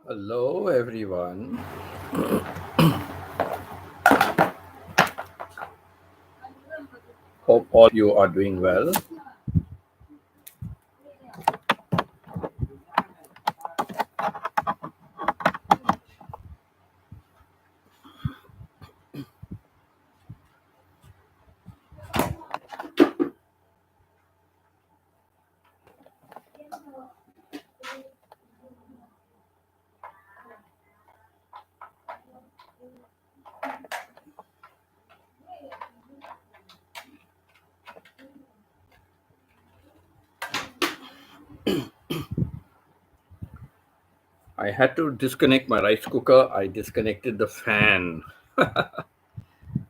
Hello, everyone. Hope all you are doing well. I had to disconnect my rice cooker. I disconnected the fan.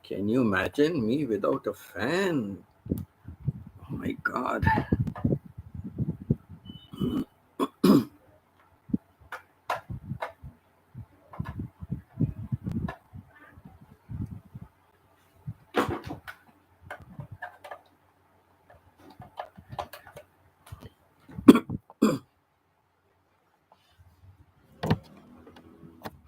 Can you imagine me without a fan? Oh my God.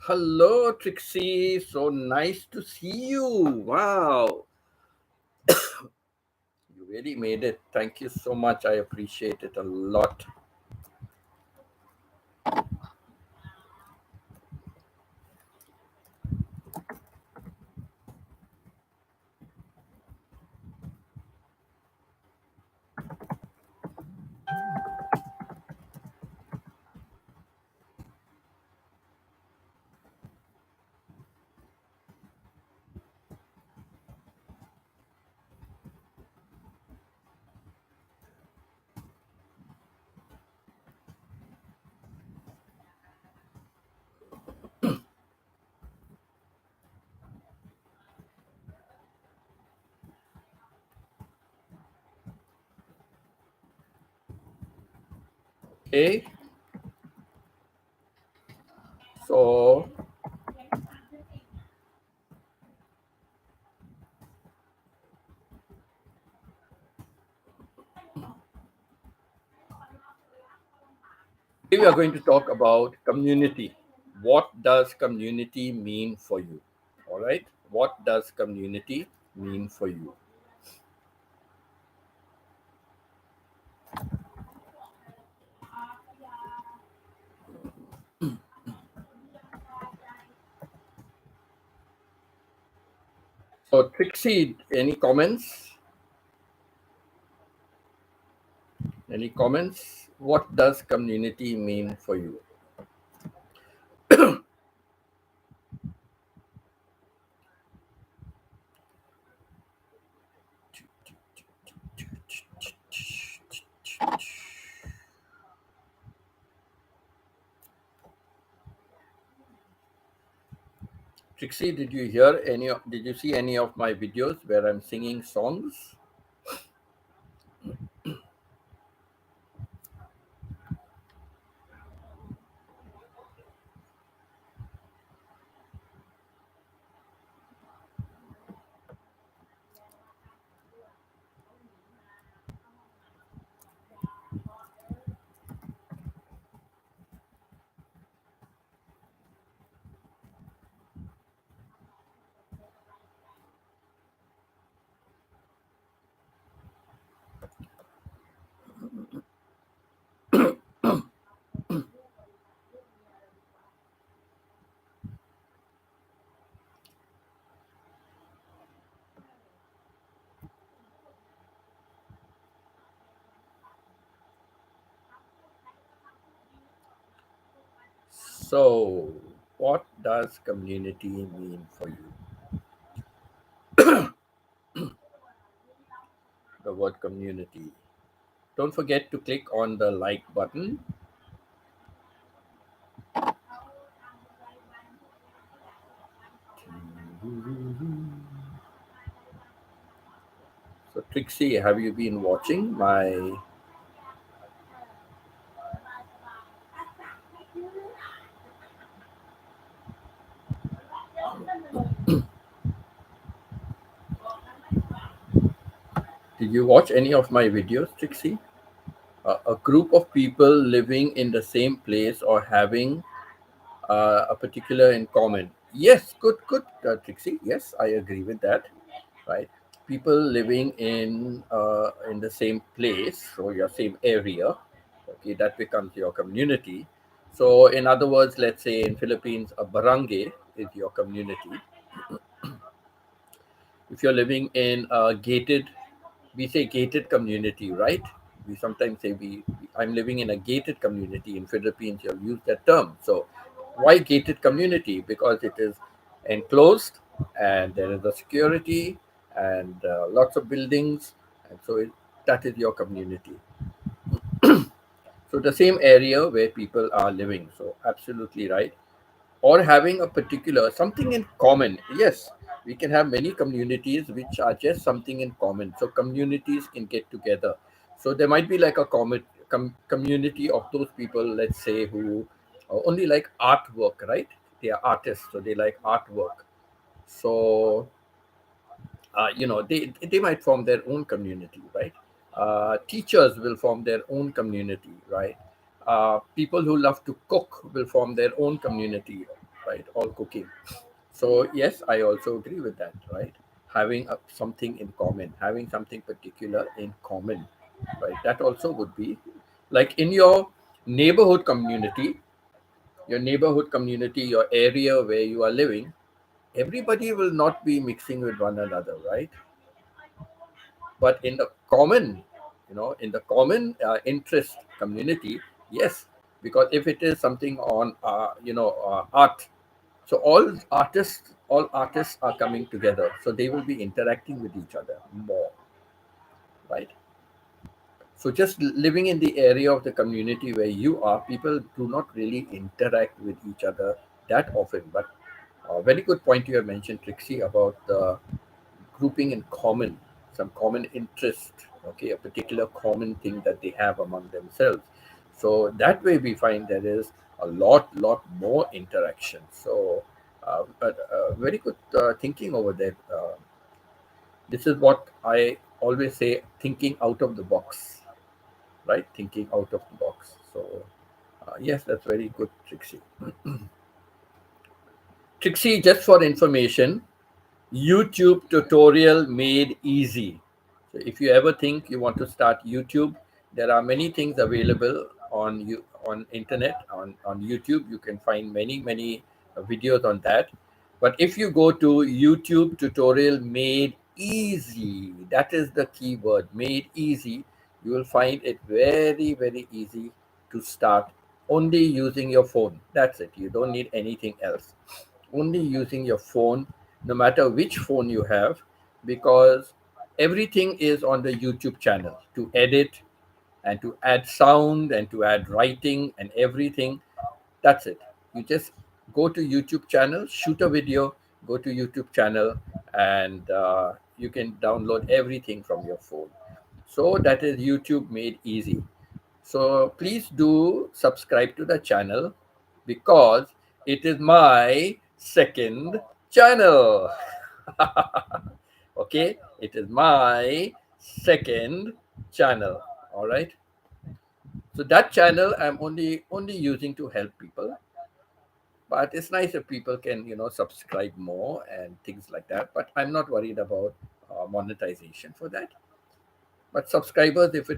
Hello, Trixie. So nice to see you. Wow. You really made it. Thank you so much. I appreciate it a lot. Okay. So today we are going to talk about community. What does community mean for you? All right. What does community mean for you? So, Trixie, any comments? Any comments? What does community mean for you? Trixie, did you hear did you see any of my videos where I'm singing songs? So, what does community mean for you? The word community. Don't forget to click on the like button. So, Trixie, have you been watching my? Did you watch any of my videos, Trixie? A group of people living in the same place or having a particular in common. Yes, good, Trixie. Yes, I agree with that. Right, people living in the same place, so your same area, okay, that becomes your community. So, in other words, let's say in Philippines, a barangay is your community. If you're living in a gated, we say gated community, right? We sometimes say I'm living in a gated community. In Philippines, you'll use that term. So why gated community? Because it is enclosed and there is a security and lots of buildings, and so that is your community. So the same area where people are living. So absolutely right, or having a particular something in common. Yes, we can have many communities which are just something in common, so communities can get together. So there might be like a community of those people, let's say, who only like artwork, right? They are artists, so they like artwork. So they might form their own community, right? Teachers will form their own community, right? People who love to cook will form their own community, right? All cooking. So yes, I also agree with that, right? Having something in common, having something particular in common, right? That also would be like in your neighborhood community, your area where you are living. Everybody will not be mixing with one another, right? But in the common, in the common interest community, yes, because if it is something on art, so all artists are coming together, so they will be interacting with each other more, right? So just living in the area of the community where you are, people do not really interact with each other that often. But very good point you have mentioned, Trixie, about the grouping in common, some common interest, okay, a particular common thing that they have among themselves. So that way we find there is a lot more interaction. So very good thinking over there. This is what I always say, thinking out of the box, right? Thinking out of the box. So yes, that's very good, Trixie. Trixie, just for information, YouTube tutorial made easy. So if you ever think you want to start YouTube, there are many things available on internet, on YouTube. You can find many videos on that. But if you go to YouTube tutorial made easy, that is the key word, made easy. You will find it very easy to start only using your phone. That's it. You don't need anything else, only using your phone, no matter which phone you have, because everything is on the YouTube channel to edit and to add sound and to add writing and everything. That's it. You just go to YouTube channel, shoot a video, go to YouTube channel, and you can download everything from your phone. So that is YouTube made easy. So please do subscribe to the channel because it is my second channel. Okay, it is my second channel. All right. So that channel I'm only using to help people, but it's nice if people can subscribe more and things like that. But I'm not worried about monetization for that. But subscribers, if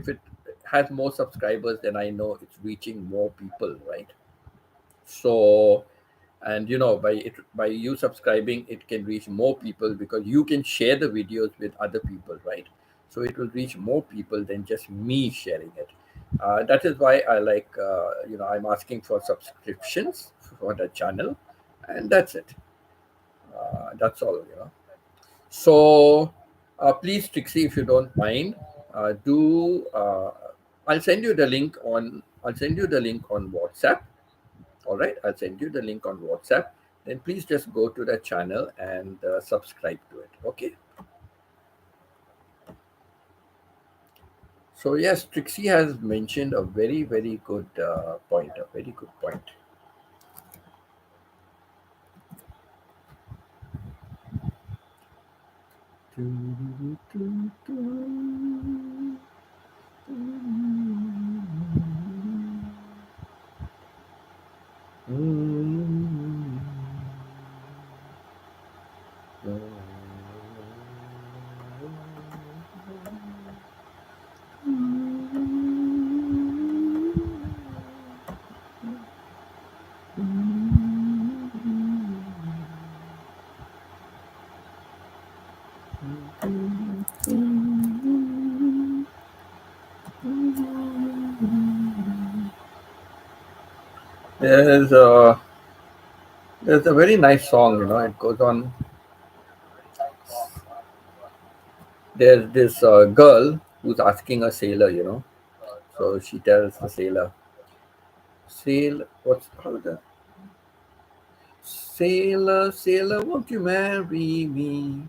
it has more subscribers, then I know it's reaching more people, right? So, and by you subscribing, it can reach more people because you can share the videos with other people, right? So it will reach more people than just me sharing it. That is why I like, I'm asking for subscriptions for the channel, and that's it. That's all. So please, Trixie, if you don't mind, do I'll send you the link on WhatsApp. All right, I'll send you the link on WhatsApp. Then please just go to the channel and subscribe to it. Okay. So yes, Trixie has mentioned a very good point. A very good point. There's a there's a very nice song, it goes on. There's this girl who's asking a sailor. So she tells the sailor, "Sailor, what's how the sailor, sailor, won't you marry me?"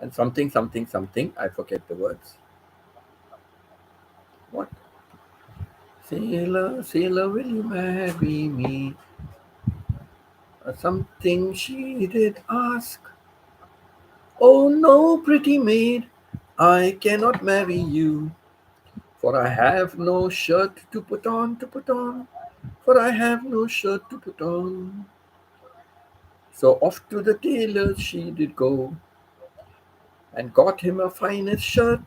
And something, something, something. I forget the words. What? Sailor, sailor, will you marry me? Something she did ask. Oh no, pretty maid, I cannot marry you, for I have no shirt to put on, to put on, for I have no shirt to put on. So off to the tailor she did go, and got him a finest shirt.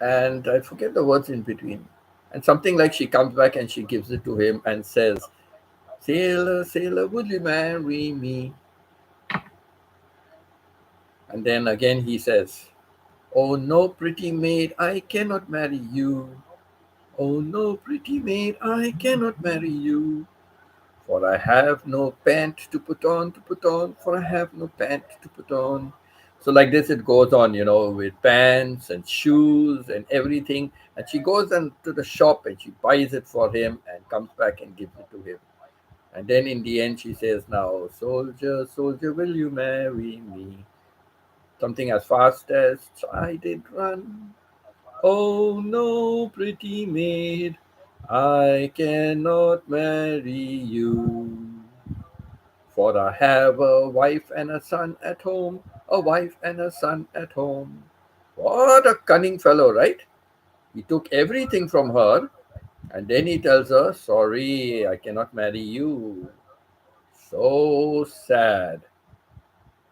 And I forget the words in between. And something like she comes back and she gives it to him and says, "Sailor, sailor, would you marry me?" And then again he says, "Oh no, pretty maid, I cannot marry you. Oh no, pretty maid, I cannot marry you. For I have no pant to put on, to put on, for I have no pant to put on." So like this it goes on, with pants and shoes and everything. And she goes to the shop and she buys it for him and comes back and gives it to him. And then in the end she says, "Now, soldier, soldier, will you marry me? Something as fast as I did run. Oh no, pretty maid, I cannot marry you. For I have a wife and a son at home, a wife and a son at home." What a cunning fellow, right? He took everything from her and then he tells her, "Sorry, I cannot marry you." So sad.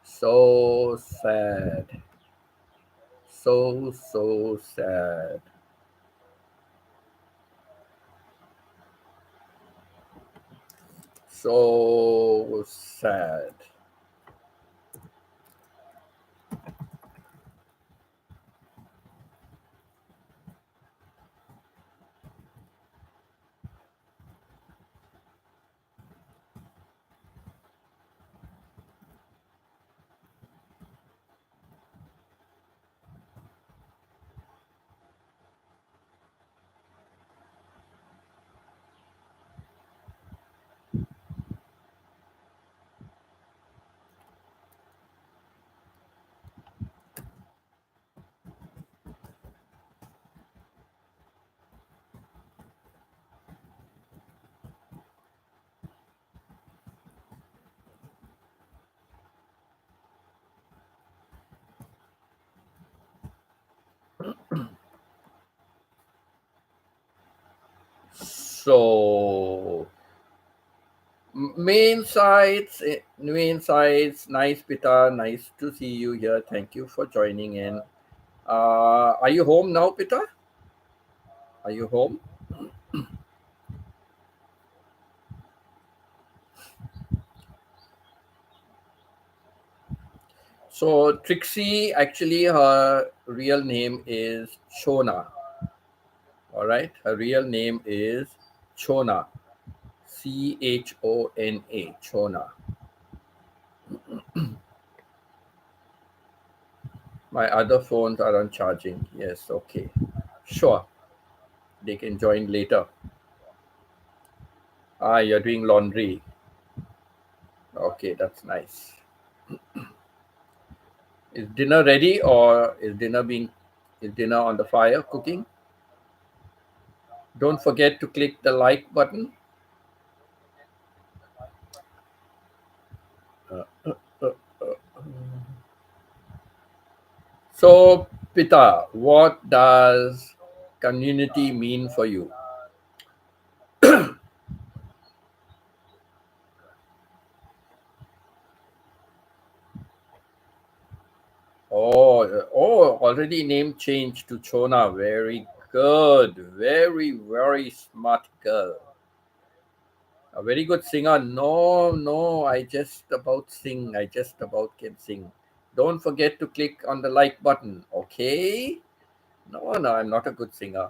So sad. So, so sad. So sad. So, main sites, nice Pita, nice to see you here. Thank you for joining in. Are you home now, Pita? Are you home? So, Trixie, actually, her real name is Chona. All right, her real name is Chona, Chona, Chona. My other phones are on charging. Yes, okay. Sure, they can join later. Ah, you're doing laundry. Okay, that's nice. Is dinner ready or is dinner on the fire cooking? Don't forget to click the like button. Uh, uh, uh, uh. So, Pita, what does community mean for you? Already name change to Chona. Very good. Very, very smart girl. A very good singer. No, no, I just about sing. I just about can sing. Don't forget to click on the like button, okay? No, no, I'm not a good singer.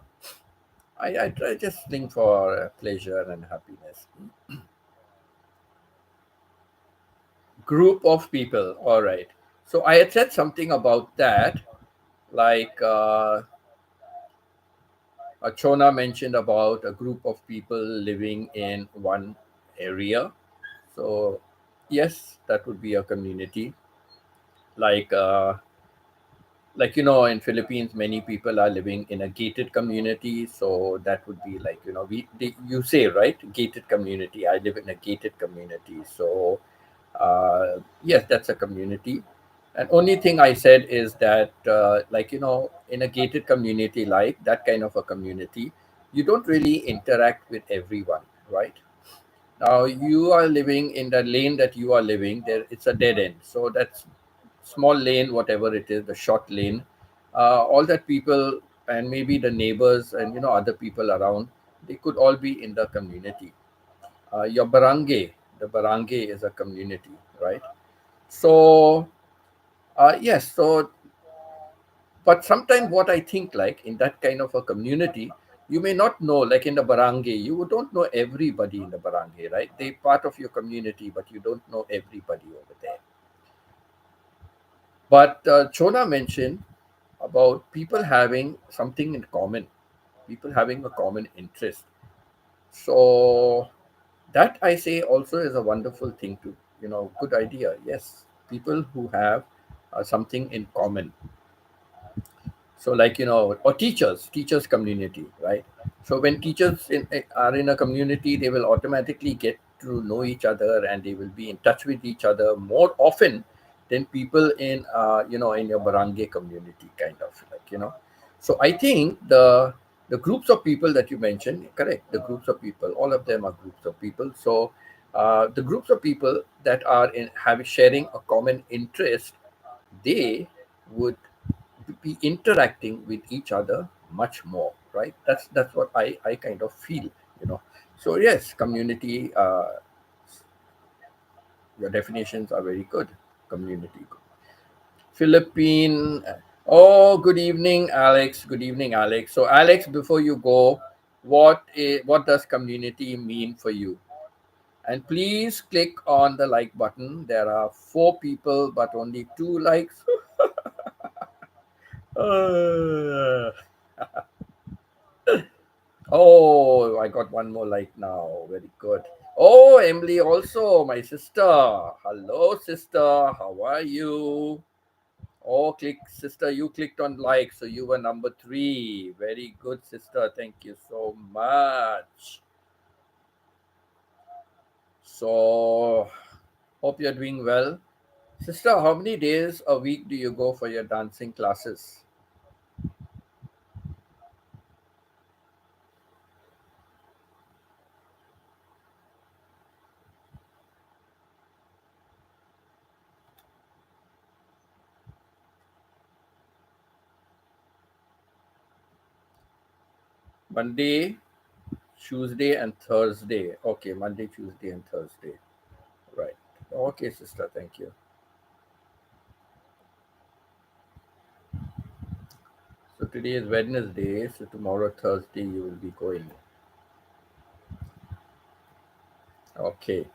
I try just sing for pleasure and happiness. Group of people. All right. So I had said something about that, like Chona mentioned about a group of people living in one area. So yes, that would be a community. Like in Philippines, many people are living in a gated community. So that would be like you say, right, gated community. I live in a gated community. So yes, that's a community. And only thing I said is that in a gated community, like that kind of a community, you don't really interact with everyone, right? Now you are living in the lane that you are living there. It's a dead end. So that's small lane, whatever it is, the short lane. All that people and maybe the neighbors and other people around, they could all be in the community. Your barangay, the barangay is a community, right? So yes, so but sometimes what I think, like in that kind of a community, you may not know, like in the barangay, you don't know everybody in the barangay, right? They part of your community, but you don't know everybody over there. But Chona mentioned about people having something in common, people having a common interest. So that I say also is a wonderful thing to, good idea. Yes, people who have something in common. So like or teachers community, right? So when teachers are in a community, they will automatically get to know each other and they will be in touch with each other more often than people in in your barangay community, kind of like. So I think the groups of people that you mentioned, correct, the groups of people, all of them are groups of people. So the groups of people that are in having sharing a common interest, they would be interacting with each other much more, right? That's what I kind of feel. So yes, community, your definitions are very good. Community. Philippine. Oh, good evening, Alex. Good evening, Alex. So Alex, before you go, what does community mean for you? And please click on the like button. There are 4 people but only 2 likes. Uh, Oh, I got one more like now. Very good. Oh, Emily, also my sister. Hello, sister. How are you? Oh, sister. You clicked on like, so you were number 3. Very good, sister. Thank you so much. So, hope you're doing well. Sister, how many days a week do you go for your dancing classes? Monday, Tuesday, and Thursday. Okay, Monday, Tuesday, and Thursday. Right. Okay, sister. Thank you. So today is Wednesday, so tomorrow Thursday you will be going. Okay.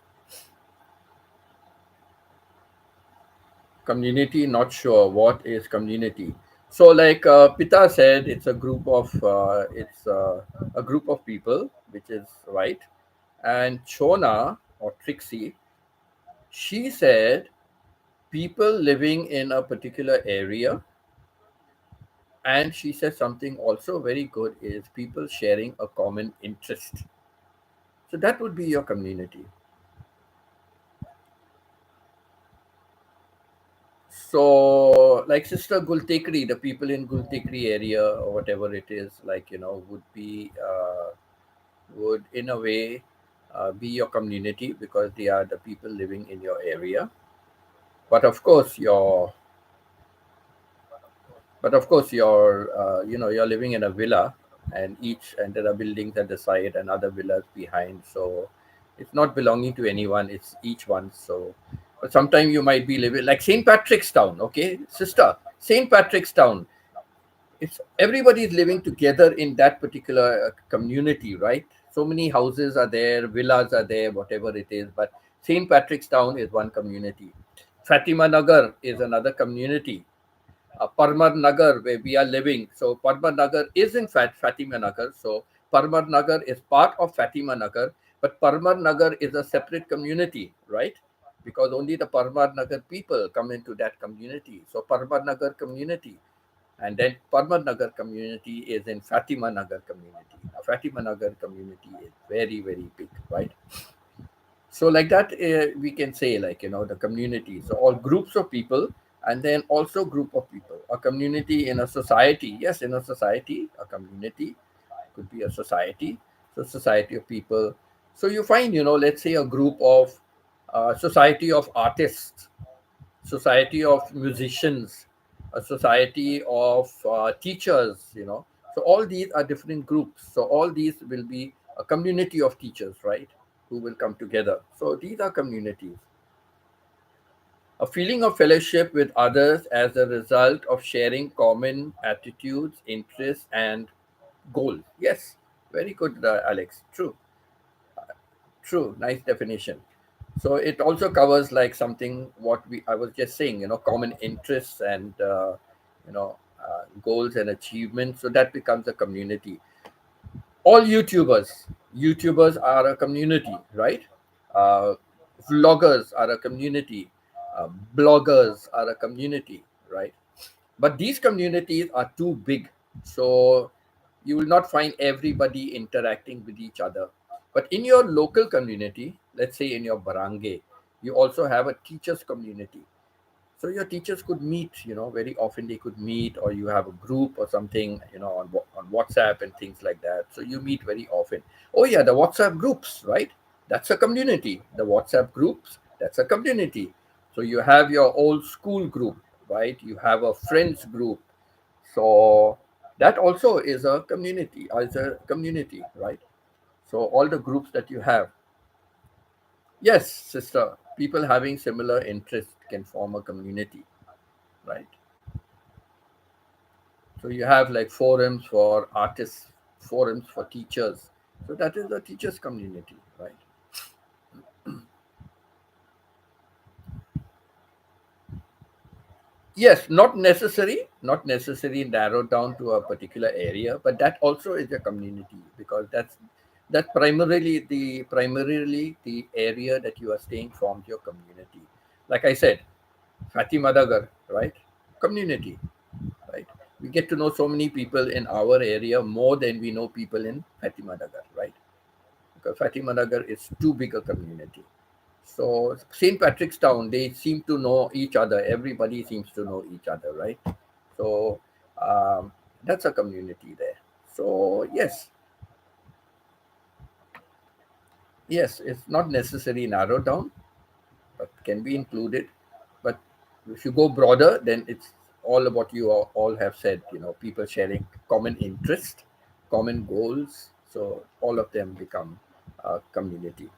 Community, not sure what is community. So like Pita said, it's a group of people, which is right. And Chona or Trixie, she said people living in a particular area. And she said something also very good is people sharing a common interest. So that would be your community. So, like Sister Gultekri, the people in Gultekri area or whatever it is, like would in a way be your community because they are the people living in your area. But of course, you're living in a villa, and there are buildings at the side and other villas behind. So, it's not belonging to anyone; it's each one. So, but sometimes you might be living like Saint Patrick's Town, okay, sister, Saint Patrick's Town. It's everybody is living together in that particular community, right? So many houses are there, villas are there, whatever it is. But St. Patrick's Town is one community. Fatima Nagar is another community. Parmar Nagar, where we are living. So Parmar Nagar is in fact Fatima Nagar. So Parmar Nagar is part of Fatima Nagar, but Parmar Nagar is a separate community, right? Because only the Parmar Nagar people come into that community. So Parmar Nagar community. And then Parmar Nagar community is in Fatima Nagar community. Now, Fatima Nagar community is very, very big, right? So like that, we can say like the community. So all groups of people, and then also group of people. A community in a society. Yes, in a society, a community could be a society. So society of people. So you find let's say a group of society of artists, society of musicians, a society of teachers. So all these are different groups. So all these will be a community of teachers, right? Who will come together. So these are communities. A feeling of fellowship with others as a result of sharing common attitudes, interests, and goals. Yes, very good, Alex. True, true. Nice definition. So it also covers like something what we I was just saying, common interests and goals and achievements. So that becomes a community. All YouTubers are a community, right? uh, Vloggers are a community. uh, Bloggers are a community, right? But these communities are too big, so you will not find everybody interacting with each other. But in your local community, let's say in your barangay, you also have a teachers community. So your teachers could meet, very often they could meet, or you have a group or something, on WhatsApp and things like that. So you meet very often. Oh yeah, the WhatsApp groups, right? That's a community. The WhatsApp groups, that's a community. So you have your old school group, right? You have a friends group. So that also is a community, right? So all the groups that you have. Yes, sister, people having similar interests can form a community, right? So you have like forums for artists, forums for teachers. So that is the teachers community, right? Yes, not necessary narrowed down to a particular area, but that also is a community because that primarily the area that you are staying forms your community. Like I said, Fatima Dagar, right? Community, right? We get to know so many people in our area more than we know people in Fatima Dagar, right? Because Fatima Nagar is too big a community. So St. Patrick's Town, they seem to know each other. Everybody seems to know each other, right? So that's a community there. So yes, it's not necessarily narrowed down, but can be included. But if you go broader, then it's all about you all have said. People sharing common interest, common goals. So all of them become a community.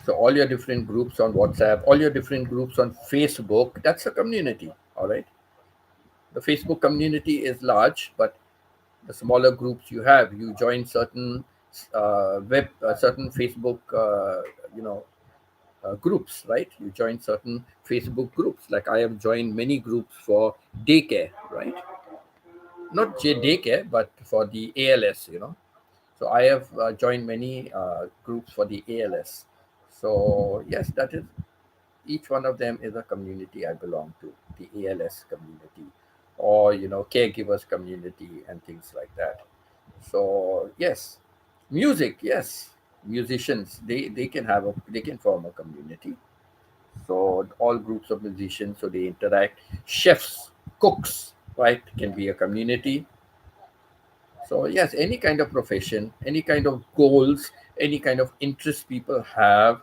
So all your different groups on WhatsApp, all your different groups on Facebook, that's a community. All right. The Facebook community is large, but the smaller groups you have, you join certain certain Facebook, groups, right? You join certain Facebook groups. Like I have joined many groups for daycare, right? Not daycare, but for the ALS, So I have joined many groups for the ALS. So yes, that is each one of them is a community I belong to, the ALS community, or caregivers community and things like that. So yes, music, yes, musicians they can they can form a community. So all groups of musicians, so they interact. Chefs, cooks, right, can be a community. So yes, any kind of profession, any kind of goals, any kind of interest people have,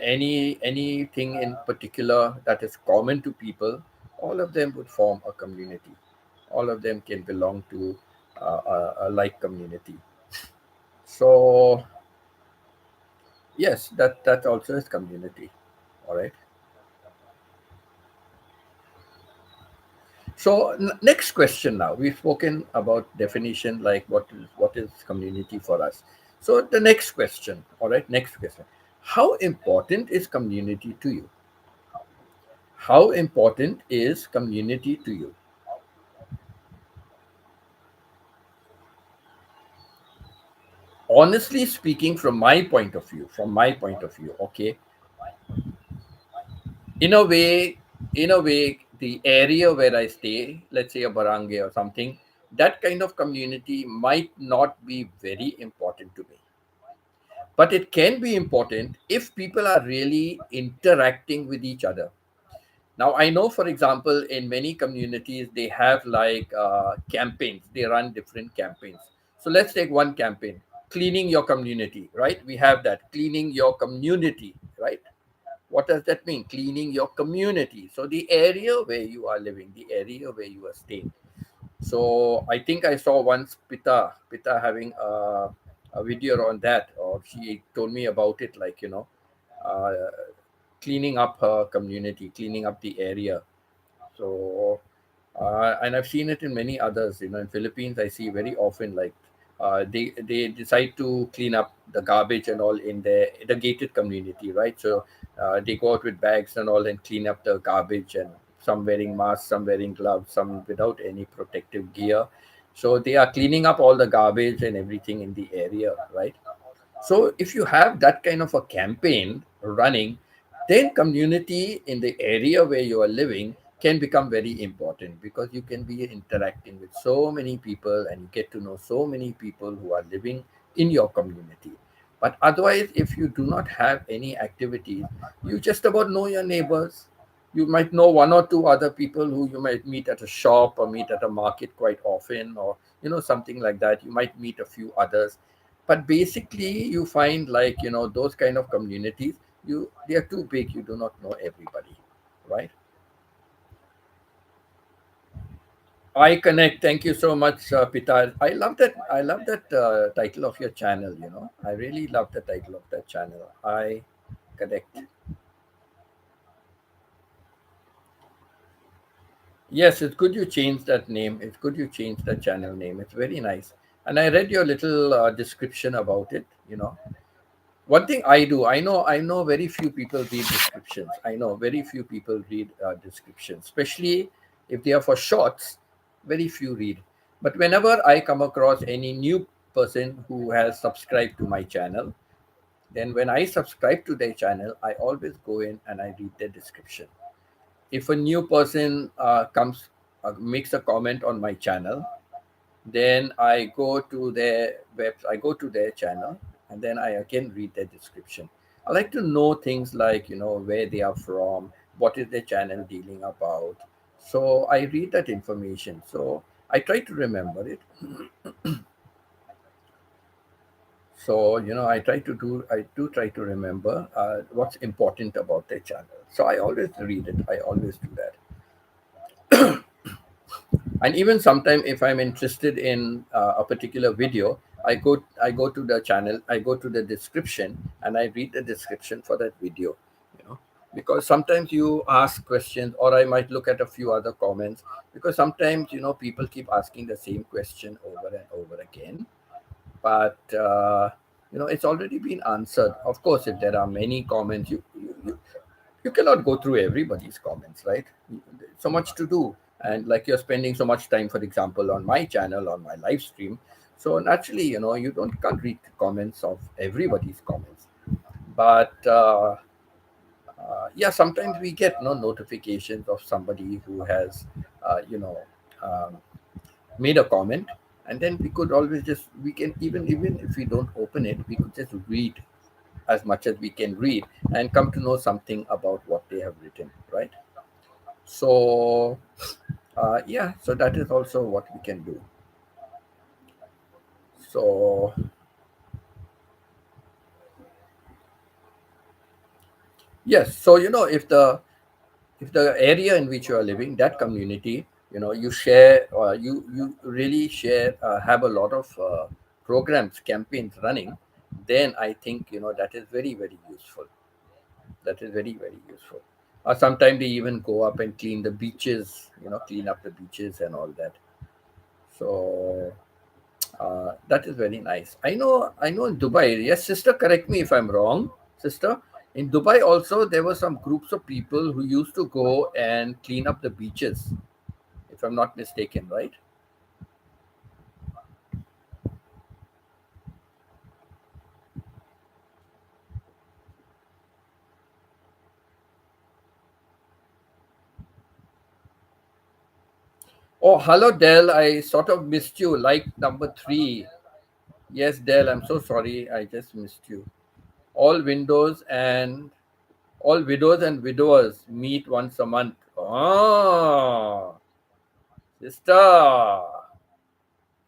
anything in particular that is common to people, all of them would form a community. All of them can belong to a like community. So yes, that also is community. All right. So next question now. We've spoken about definition, like what is community for us. So the next question, all right, next question. How important is community to you? How important is community to you? Honestly speaking, from my point of view, okay, in a way, the area where I stay, let's say a Barange or something, that kind of community might not be very important to me. But it can be important if people are really interacting with each other. Now, I know, for example, in many communities, they have like campaigns, they run different campaigns. So let's take one campaign, cleaning your community, right? We have that, cleaning your community, right? What does that mean? Cleaning your community. So the area where you are living, the area where you are staying. So I think I saw once Pita having a video on that, or she told me about it, like, uh, cleaning up her community, cleaning up the area. So, and I've seen it in many others. In Philippines, I see very often, like, they decide to clean up the garbage and all in the gated community, right? So they go out with bags and all and clean up the garbage, and some wearing masks, some wearing gloves, some without any protective gear. So they are cleaning up all the garbage and everything in the area, right? So if you have that kind of a campaign running, then community in the area where you are living can become very important, because you can be interacting with so many people and you get to know so many people who are living in your community. But otherwise, if you do not have any activities, you just about know your neighbors. You might know one or two other people who you might meet at a shop or meet at a market quite often, or something like that. You might meet a few others, but basically you find, like, those kind of communities, they are too big, you do not know everybody, right? I connect. Thank you so much, Pita. I love that title of your channel. I really love the title of that channel. I connect. Yes, it's good you changed that name. It's good you changed the channel name. It's very nice. And I read your little description about it. One thing I do, I know very few people read descriptions. I know very few people read descriptions, especially if they are for shorts. Very few read. But whenever I come across any new person who has subscribed to my channel, then when I subscribe to their channel, I always go in and I read their description. If a new person makes a comment on my channel, then I go to their channel, and then I again read their description. I like to know things like, where they are from, what is their channel dealing about. So I read that information. So I try to remember it. So, I do try to remember what's important about their channel. So I always read it. I always do that. And even sometimes, if I'm interested in a particular video, I go to the channel, I go to the description, and I read the description for that video. you know because sometimes you ask questions, or I might look at a few other comments, because sometimes, people keep asking the same question over and over again. But it's already been answered. Of course, if there are many comments, you cannot go through everybody's comments, right? So much to do, and like, you're spending so much time, for example, on my channel, on my live stream. So naturally, you can't read the comments of everybody's comments. But yeah, sometimes we get no notifications of somebody who has uh, you know um, made a comment, and then we can, even if we don't open it, we could just read as much as we can read, and come to know something about what they have written, right? So yeah, so that is also what we can do. So yes, so if the area in which you are living, that community, you share, you really share, have a lot of programs, campaigns running, then I think, that is very, very useful. That is very, very useful. Or sometimes they even go up and clean the beaches, clean up the beaches and all that. So that is very nice. I know in Dubai, yes, sister, correct me if I'm wrong, sister. In Dubai also there were some groups of people who used to go and clean up the beaches, if I'm not mistaken, right? Oh, hello, Del. I sort of missed you, like number three. Yes, Del, I'm so sorry. I just missed you. All windows and all widows and widowers meet once a month. Oh, sister.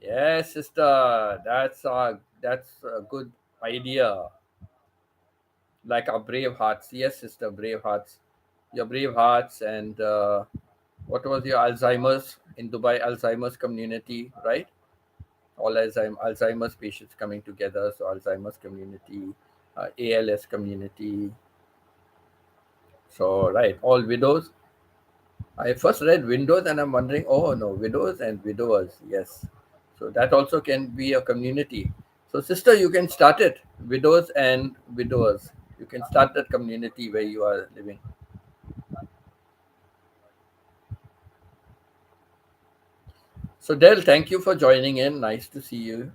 Yes, sister. That's a good idea. Like our brave hearts. Yes, sister, brave hearts. Your brave hearts and what was your Alzheimer's in Dubai Alzheimer's community, right? All Alzheimer's patients coming together. So Alzheimer's community, ALS community. So right, all widows. I first read windows and I'm wondering, oh no, widows and widowers. Yes. So that also can be a community. So sister, you can start it. Widows and widowers. You can start that community where you are living. So Del, thank you for joining in. Nice to see you.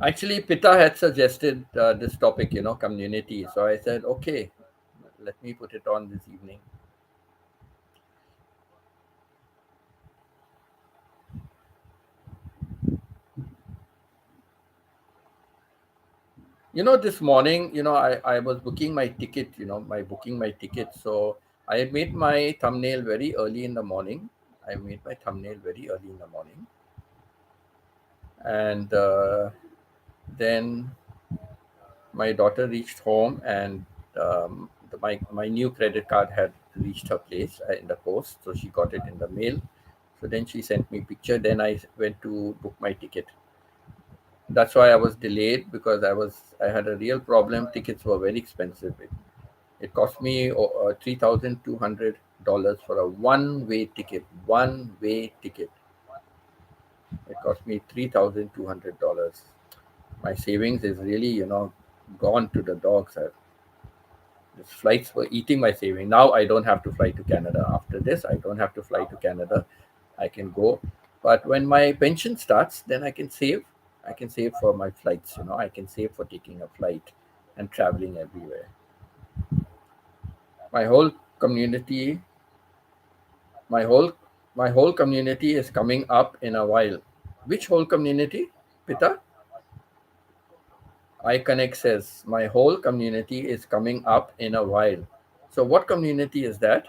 Actually, Pita had suggested this topic, community. So I said, okay, let me put it on this evening. This morning, I was booking my ticket, booking my ticket. So I made my thumbnail very early in the morning. I made my thumbnail very early in the morning. And then my daughter reached home and my new credit card had reached her place in the post. So she got it in the mail. So then she sent me picture. Then I went to book my ticket. That's why I was delayed because I had a real problem. Tickets were very expensive. It cost me $3,200 for a one-way ticket. One-way ticket. It cost me $3,200. My savings is really, gone to the dogs. These flights were eating my saving. Now I don't have to fly to Canada. After this, I don't have to fly to Canada. I can go. But when my pension starts, then I can save. I can save for my flights. I can save for taking a flight and traveling everywhere. My whole community My whole my whole community is coming up in a while. Which whole community? Pita? iConnect says my whole community is coming up in a while. So what community is that?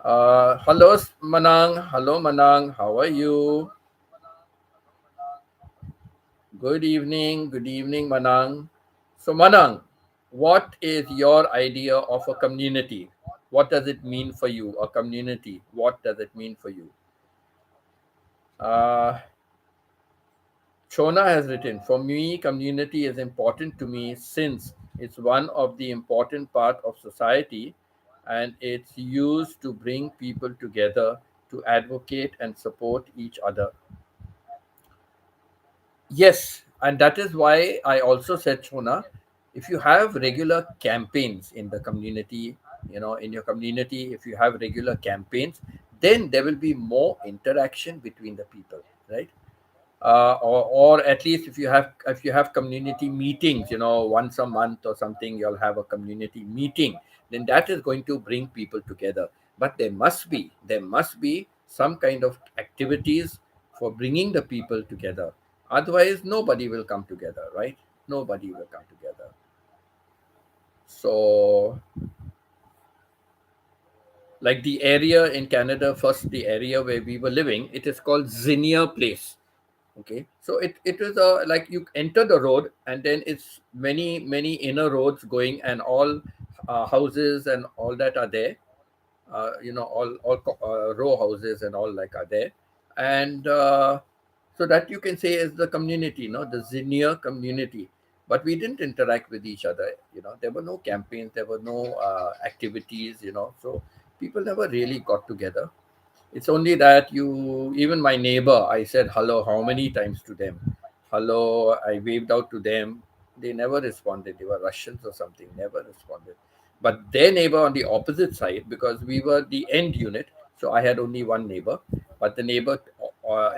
Hello Manang. Hello Manang. How are you? Good evening. Good evening, Manang. So Manang, what is your idea of a community? What does it mean for you? A community. What does it mean for you? Uh, Shona has written, for me, community is important to me since it's one of the important part of society and it's used to bring people together to advocate and support each other. Yes, and that is why I also said, Shona, if you have regular campaigns in the community, in your community, if you have regular campaigns, then there will be more interaction between the people, right? Or at least if you have community meetings, once a month or something, you'll have a community meeting. Then that is going to bring people together. But there must be some kind of activities for bringing the people together. Otherwise, nobody will come together, right? Nobody will come together. So, like the area in Canada, first the area where we were living, it is called Zinnia Place. Okay, so it was like you enter the road, and then it's many inner roads going, and all houses and all that are there. All row houses and all like are there, and so that you can say is the community, the Zinnia community. But we didn't interact with each other. There were no campaigns, there were no activities. So people never really got together. It's only that even my neighbor, I said hello how many times to them. Hello, I waved out to them. They never responded. They were Russians or something, never responded. But their neighbor on the opposite side, because we were the end unit, so I had only one neighbor, but the neighbor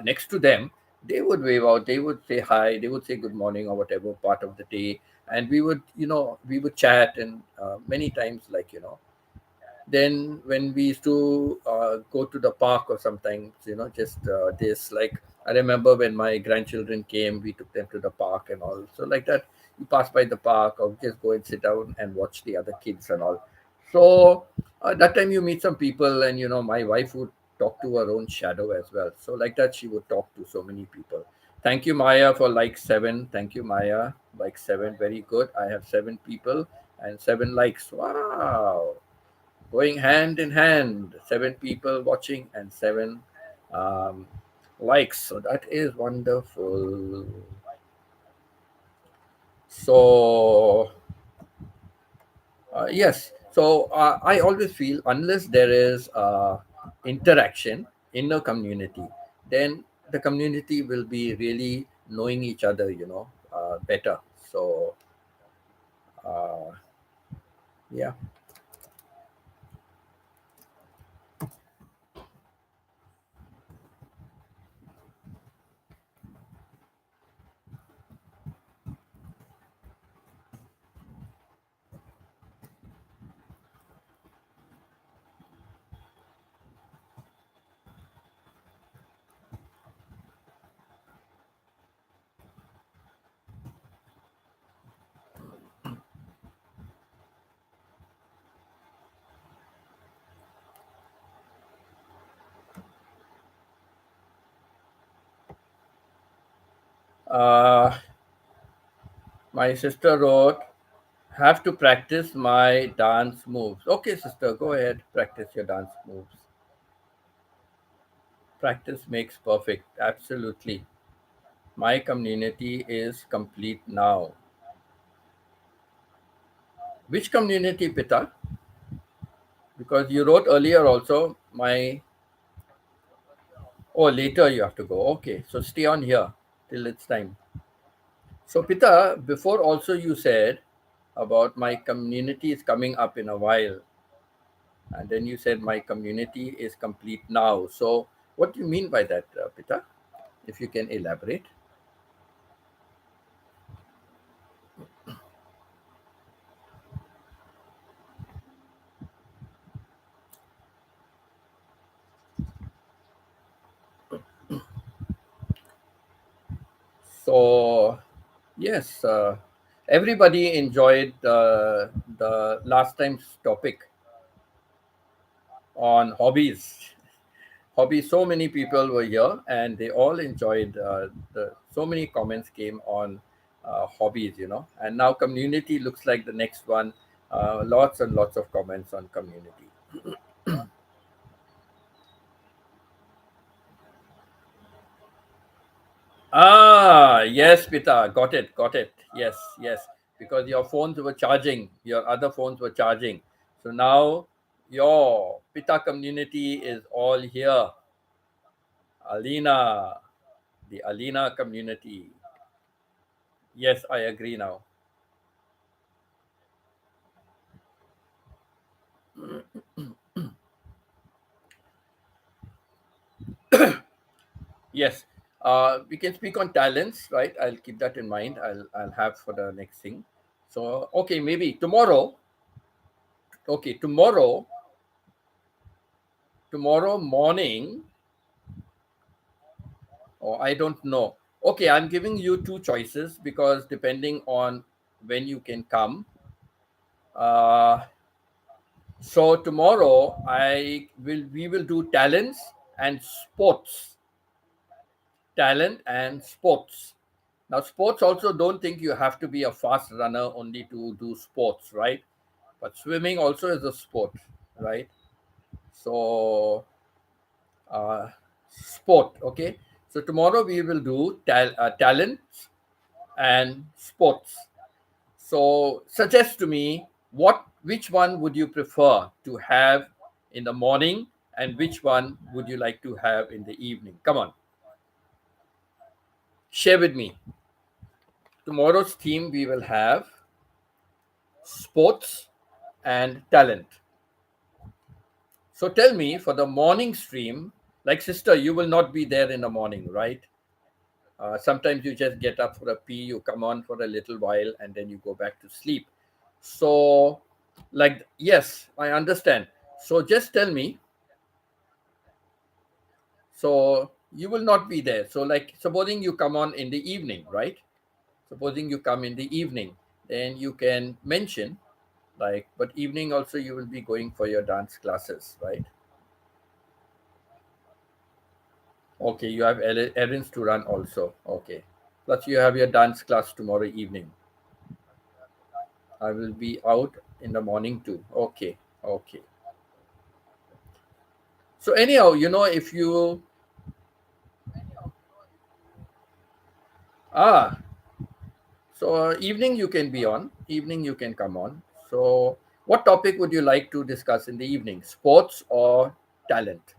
next to them, they would wave out, they would say hi, they would say good morning or whatever part of the day. And we would chat, and many times, like, then when we used to go to the park or sometimes, just this, like, I remember when my grandchildren came, we took them to the park and all. So like that, you pass by the park or just go and sit down and watch the other kids and all. So that time you meet some people, and my wife would talk to her own shadow as well. So like that, she would talk to so many people. Thank you, Maya, for like 7. Thank you, Maya. Like 7, very good. I have 7 people and 7 likes. Wow, going hand in hand. 7 people watching and 7 um, likes. So that is wonderful. So yes. So I always feel, unless there is interaction in the community, then the community will be really knowing each other, better. So uh, yeah. Uh, my sister wrote, have to practice my dance moves. Okay, sister, go ahead, practice your dance moves. Practice makes perfect. Absolutely. My community is complete now. Which community, Pita? Because you wrote earlier also, my. Oh, later you have to go. Okay, so stay on here till it's time. So, Pita, before also you said about my community is coming up in a while, and then you said my community is complete now. So, what do you mean by that, Pita? If you can elaborate. So, yes, everybody enjoyed the last time's topic on hobbies. Hobbies. So many people were here, and they all enjoyed. So many comments came on hobbies, and now community looks like the next one. Lots and lots of comments on community. Ah, yes, Pita, got it. Yes, yes, because your phones were charging, your other phones were charging. So now your Pita community is all here. Alina, the Alina community. Yes, I agree now. Yes, we can speak on talents, right? I'll keep that in mind. I'll have for the next thing. So okay, maybe tomorrow. Okay, tomorrow morning, or I don't know. Okay, I'm giving you two choices because depending on when you can come. Uh, so tomorrow we will do talents and sports. talent, and sports. Now, sports also, don't think you have to be a fast runner only to do sports, right? But swimming also is a sport, right? So, uh, sport, okay? So, tomorrow we will do talents and sports. So, suggest to me which one would you prefer to have in the morning and which one would you like to have in the evening? Come on, share with me. Tomorrow's theme we will have sports and talent. So tell me, for the morning stream, like sister, you will not be there in the morning, right? Sometimes you just get up for a pee, you come on for a little while, and then you go back to sleep. So, like, yes, I understand. So just tell me, so you will not be there. So, like, supposing you come on in the evening, right? Supposing you come in the evening, then you can mention, like, but evening also you will be going for your dance classes, right? Okay, you have errands to run also. Okay. Plus, you have your dance class tomorrow evening. I will be out in the morning too. Okay. Okay. So, anyhow, if you. Ah, so evening you can be on. Evening you can come on. So, what topic would you like to discuss in the evening? Sports or talent?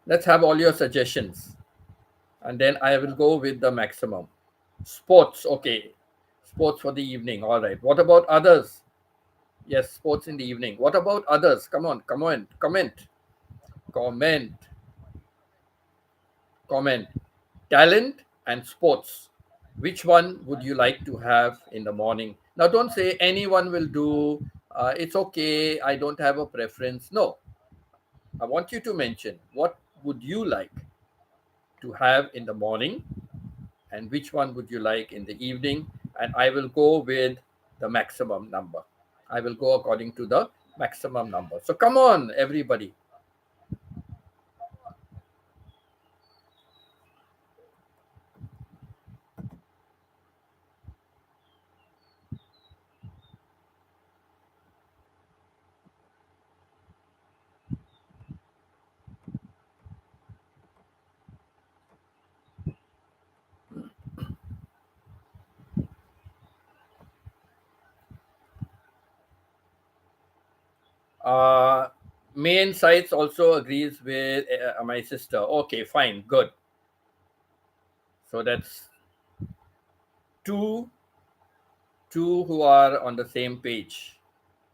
Let's have all your suggestions. And then I will go with the maximum. Sports. Okay. Sports for the evening. All right. What about others? Yes, sports in the evening. What about others? Come on, come on, comment, comment. Talent and sports. Which one would you like to have in the morning? Now, don't say anyone will do. It's okay. I don't have a preference. No, I want you to mention what would you like to have in the morning and which one would you like in the evening. And I will go with the maximum number. I will go according to the maximum number. So come on, everybody. Uh, main sites also agrees with my sister. Okay, fine, good. So that's two, two who are on the same page.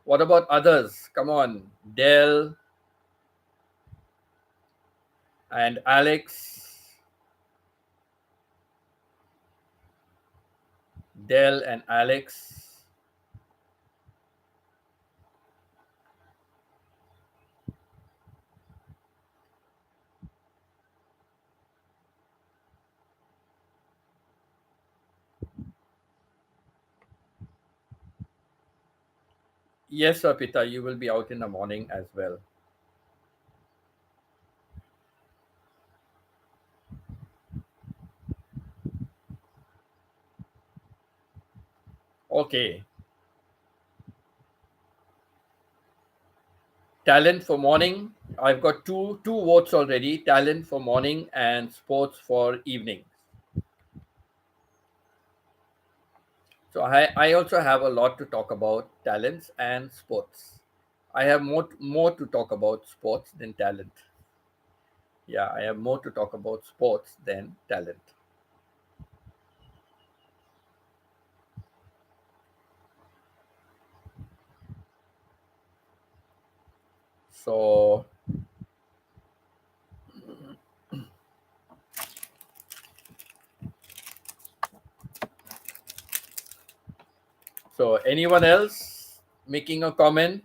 What about others? Come on, Dell and Alex. Dell and Alex. Yes, Arpita, you will be out in the morning as well. Okay, talent for morning. I've got two votes already. Talent for morning and sports for evening. So I also have a lot to talk about talents and sports. I have more to talk about sports than talent. Yeah, I have more to talk about sports than talent. So anyone else making a comment?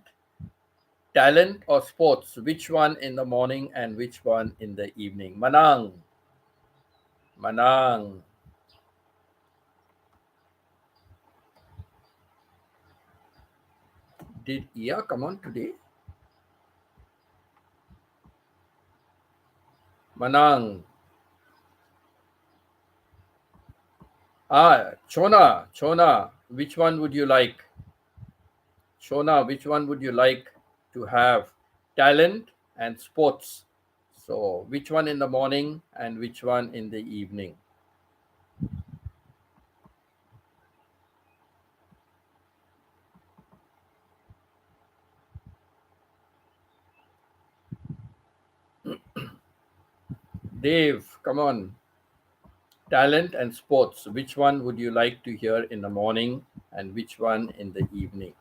Talent or sports? Which one in the morning and which one in the evening? Manang, Manang. Did Ia come on today? Manang. Chona, which one would you like? Shona, which one would you like to have? Talent and sports. So, which one in the morning and which one in the evening? Dave, come on. Talent and sports. Which one would you like to hear in the morning and which one in the evening?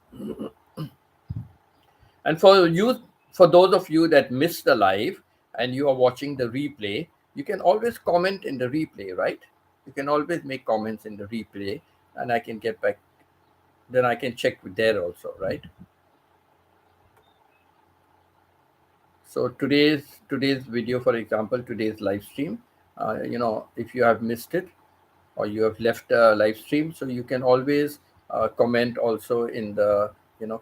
And for those of you that missed the live and you are watching the replay, you can always comment in the replay, right? You can always make comments in the replay, and I can get back. Then I can check there also, right? So today's video, for example, today's live stream. If you have missed it or you have left a live stream, so you can always comment also in the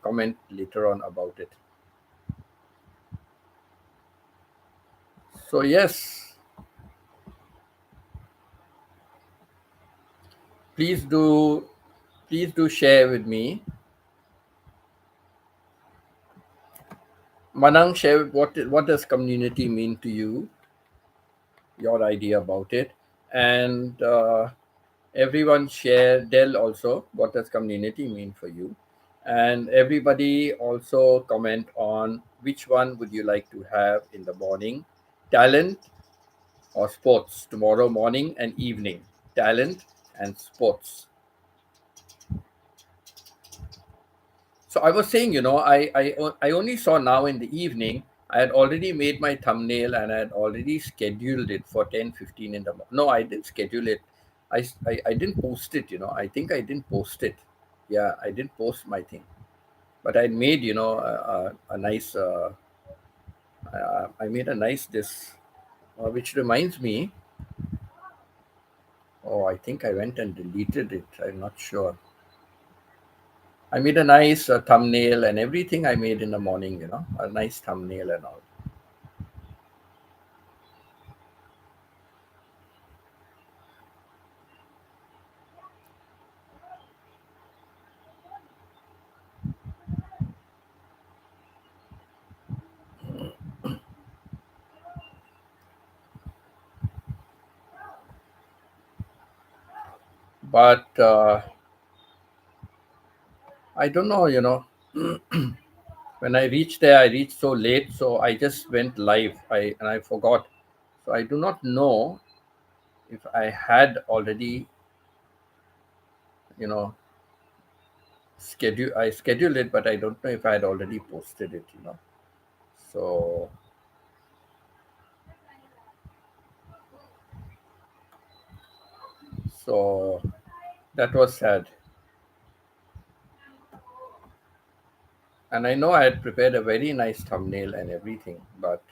comment later on about it. So yes, please do please do share with me. Manang, share what does community mean to you, your idea about it, and everyone share. Dell also, what does community mean for you, and everybody also comment on which one would you like to have in the morning, talent or sports, tomorrow morning and evening, talent and sports. So I was saying, I only saw now in the evening. I had already made my thumbnail and I had already scheduled it for 10:15 in the morning. No, I didn't schedule it. I didn't post it, I think I didn't post it. Yeah, I didn't post my thing. But I made, a nice, I made a nice this, which reminds me, oh, I think I went and deleted it. I'm not sure. I made a nice thumbnail and everything I made in the morning, a nice thumbnail and all. But I don't know, when I reached there, I reached so late, so I just went live. I forgot. So I do not know if I had already, you know, I scheduled it, but I don't know if I had already posted it. So so that was sad. And I know I had prepared a very nice thumbnail and everything, but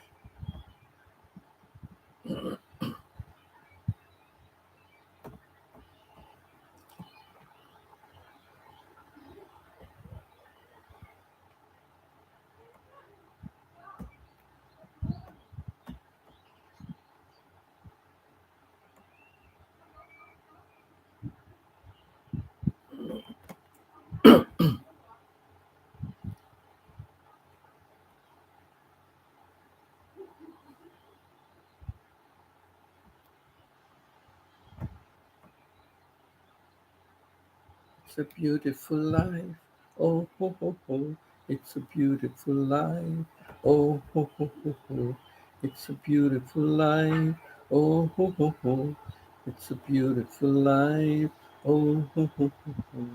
it's a beautiful life. Oh, ho, ho, ho. It's a beautiful life. Oh, ho, ho, ho, ho. It's a beautiful life. Oh, ho, ho, ho. It's a beautiful life. Oh, ho, ho, ho, ho.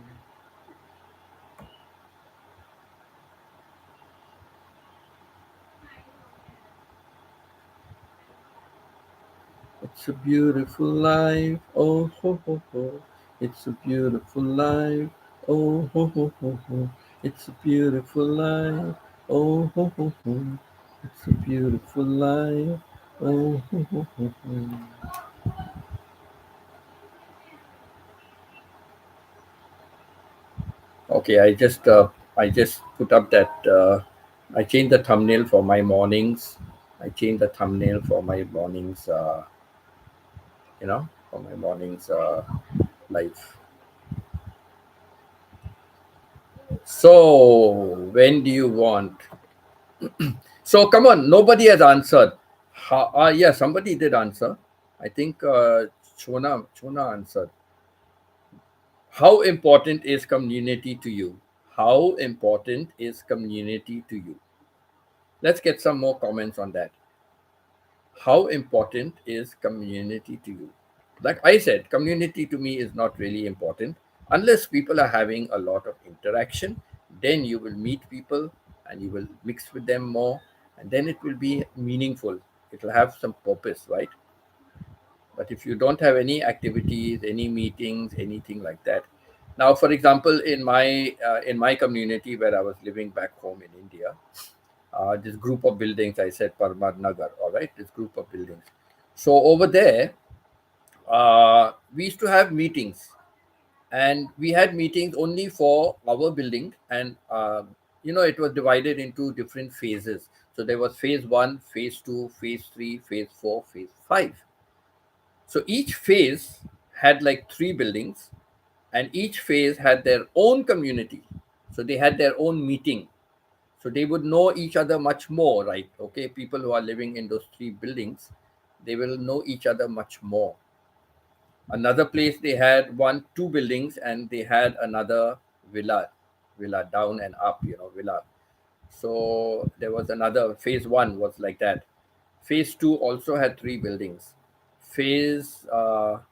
It's a beautiful life. Oh, ho, ho, ho. It's a beautiful life. Oh, ho, ho, ho, ho. It's a beautiful life. Oh, ho, ho, ho. It's a beautiful life. Oh, ho, ho, ho, ho. Okay, I just put up that I changed the thumbnail for my mornings. I changed the thumbnail for my mornings. For my mornings. life. So, when do you want? So, come on, nobody has answered. Yeah, somebody did answer. I think Chona answered. How important is community to you? How important is community to you? Let's get some more comments on that. How important is community to you? Like I said, community to me is not really important unless people are having a lot of interaction. Then you will meet people and you will mix with them more, and then it will be meaningful. It will have some purpose, right? But if you don't have any activities, any meetings, anything like that. Now, for example, in my community where I was living back home in India, this group of buildings, I said Parmar Nagar, all right, this group of buildings. So over there, we used to have meetings, and we had meetings only for our building, and it was divided into different phases. So there was phase 1, phase 2, phase 3, phase 4, phase 5. So each phase had like 3 buildings, and each phase had their own community. So they had their own meeting. So they would know each other much more, right? Okay, people who are living in those 3 buildings, they will know each other much more. Another place they had 2 buildings, and they had another villa down and up, villa. So there was another phase 1 was like that. Phase 2 also had 3 buildings. Phase 4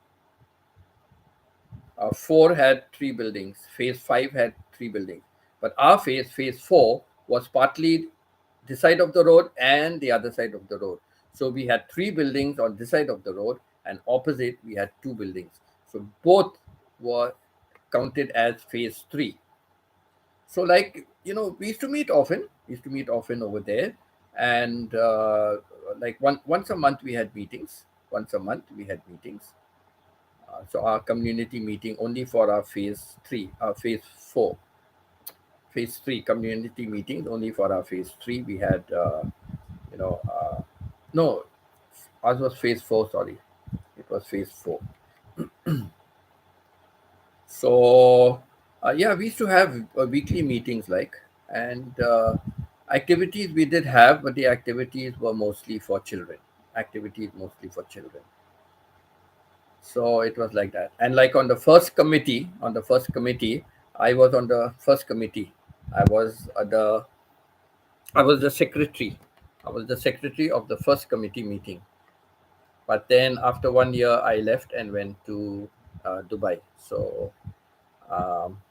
had 3 buildings. Phase 5 had 3 buildings. But our phase 4, was partly this side of the road and the other side of the road. So we had 3 buildings on this side of the road, and opposite we had 2 buildings. So both were counted as phase 3. So, like, we used to meet often. We used to meet often over there. And like once a month we had meetings. Once a month we had meetings. So our community meeting only for our phase 4, phase 3 community meetings only for our phase 3. We had, you know, no, ours was phase 4. Sorry, it was phase 4. So yeah, we used to have weekly meetings, and activities we did have, but the activities were mostly for children. Activities mostly for children. So it was like that. And like on the first committee, I was on the first committee. I was I was the secretary. I was the secretary of the first committee meeting. But then after 1 year, I left and went to Dubai. So um,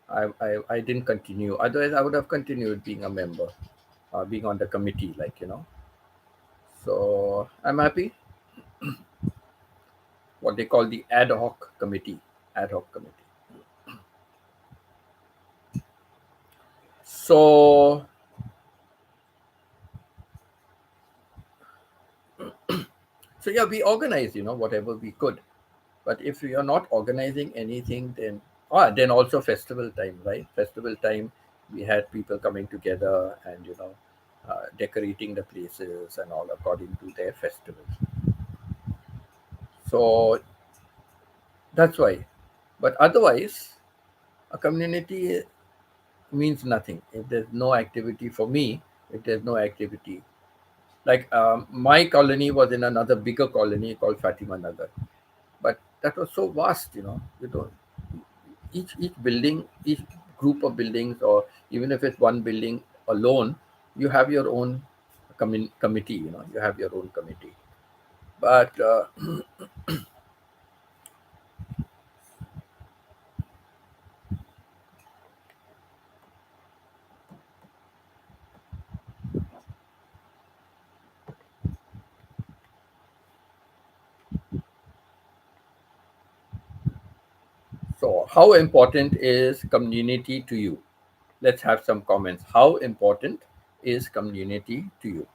I didn't continue. Otherwise, I would have continued being a member, being on the committee, So I'm happy. What they call the ad hoc committee. Ad hoc committee. So yeah, we organized, whatever we could. But if we are not organizing anything, then also festival time, right? Festival time, we had people coming together and decorating the places and all according to their festivals. So that's why. But otherwise, a community means nothing if there's no activity for me. If there's no activity, like my colony was in another bigger colony called Fatima Nagar, but that was so vast, you don't each building, each group of buildings, or even if it's one building alone, you have your own committee. You have your own committee. But so, how important is community to you? Let's have some comments. How important is community to you?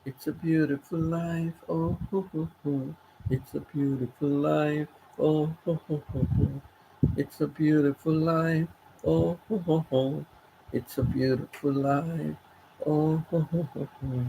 It's a beautiful life. Oh, ho, ho, ho. It's a beautiful life. Oh, ho, ho, ho, ho. It's a beautiful life. Oh, ho, ho, ho. It's a beautiful life. Oh, ho, ho, ho, ho.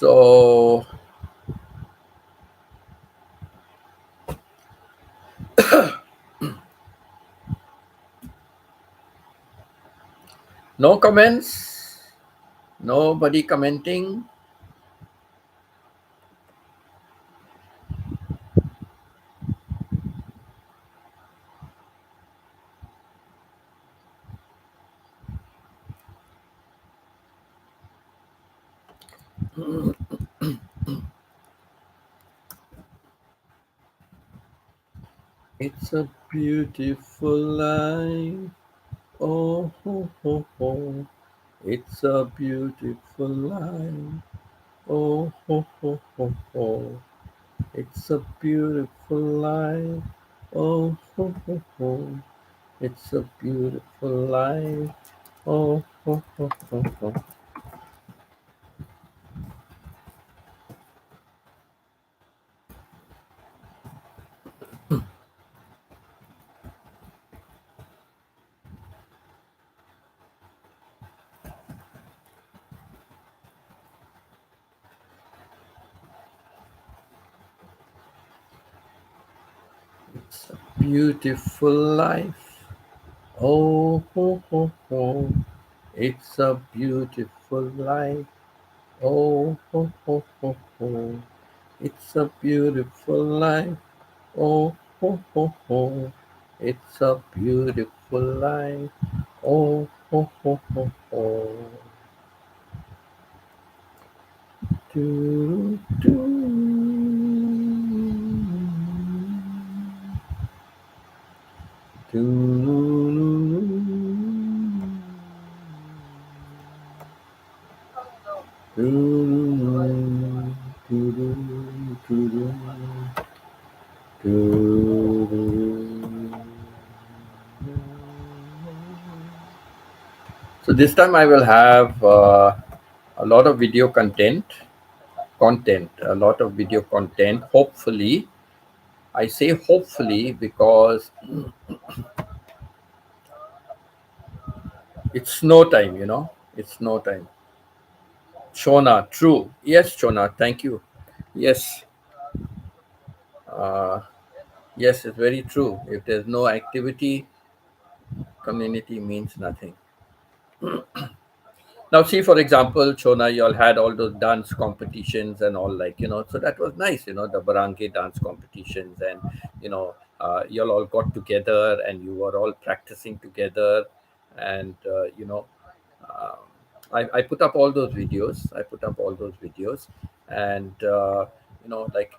So, no comments? Nobody commenting? It's a beautiful life. Oh, ho, ho, ho. It's a beautiful life. Oh, ho, ho, ho, ho. It's a beautiful life. Oh, ho, ho, ho. It's a beautiful life. Oh, ho, ho, ho, ho. It's a beautiful life. Oh, ho, ho, ho. It's a beautiful life. Oh, ho, ho, ho, ho. It's a beautiful life. Oh, ho, ho, ho. It's a beautiful life. Oh, ho, ho, ho, ho. Do, do, So this time I will have a lot of video content, a lot of video content. Hopefully, I say hopefully because it's snow time. It's snow time. Shona, true. Yes, Shona, thank you. Yes, uh, yes, it's very true. If there's no activity, community means nothing. Now, see, for example, Chona, you all had all those dance competitions and all, so that was nice, the Barangay dance competitions. And, you all got together and you were all practicing together. And, um, I put up all those videos. I put up all those videos. And, like,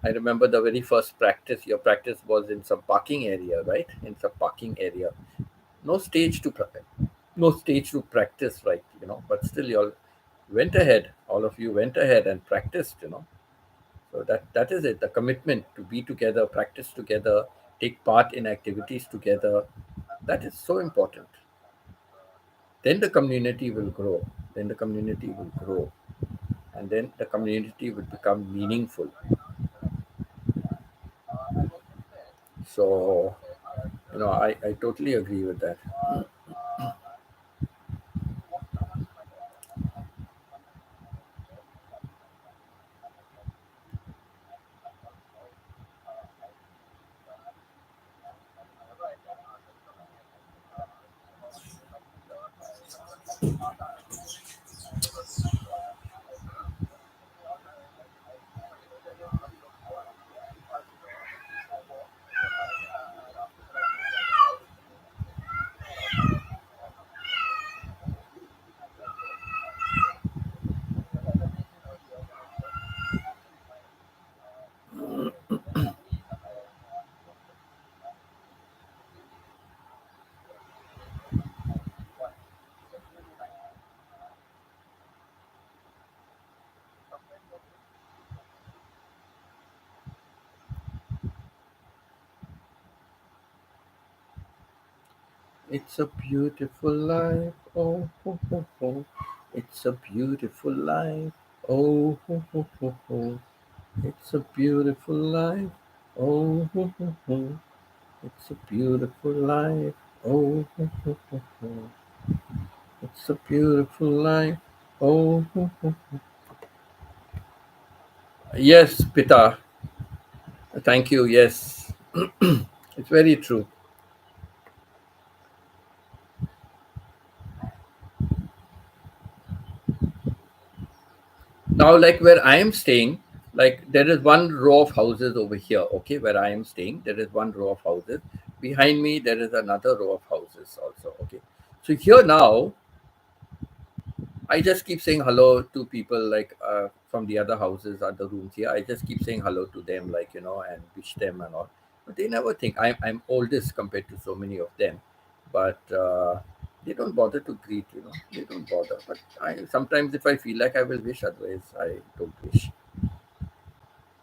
I remember the very first practice, your practice was in some parking area, right? In some parking area. No stage to no stage to practice, right? But still you all went ahead, all of you went ahead and practiced. So that is it, the commitment to be together, practice together, take part in activities together. That is so important. Then the community will grow. Then the community will grow, and then the community will become meaningful. So I totally agree with that. It's a beautiful life. Oh, ho, ho, ho. It's a beautiful life. Oh, ho, ho, ho, ho. It's a beautiful life. Oh, ho, ho, ho. It's a beautiful life. Oh, ho, ho, ho, ho. It's a beautiful life. Oh, ho, ho. Yes, Pita. Thank you. Yes, it's very true. Now, like where I am staying, like there is one row of houses over here. Okay, where I am staying, there is one row of houses. Behind me, there is another row of houses also. Okay, so here now, I just keep saying hello to people like from the other houses, other rooms here. I just keep saying hello to them, like and wish them and all. But they never think I'm oldest compared to so many of them, but they don't bother to greet. They don't bother. But I sometimes if I feel like I will wish, otherwise I don't wish.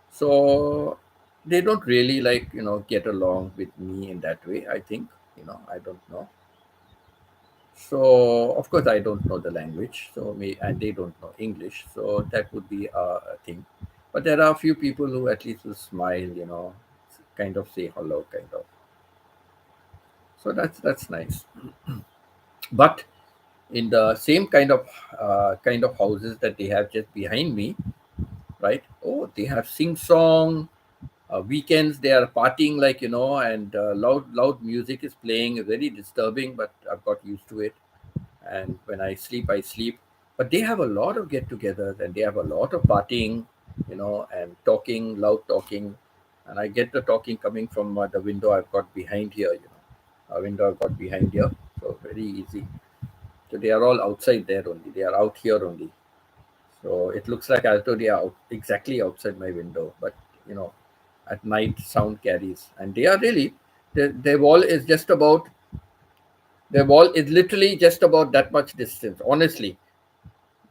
So they don't really like get along with me in that way. I think I don't know. So of course I don't know the language, so me and they don't know English, so that would be a thing. But there are a few people who at least will smile, kind of say hello, kind of. So that's nice. But in the same kind of houses that they have just behind me, right? Oh, they have sing song. Weekends they are partying like and loud music is playing, very disturbing. But I've got used to it, and when I sleep, I sleep. But they have a lot of get-togethers and they have a lot of partying, and talking, loud talking, and I get the talking coming from the window I've got behind here, a window I've got behind here, so very easy. So they are all outside there only. They are out here only. So it looks like as though they are exactly outside my window, but you know, at night sound carries, and they are really their wall is just about their wall is literally just about that much distance. Honestly,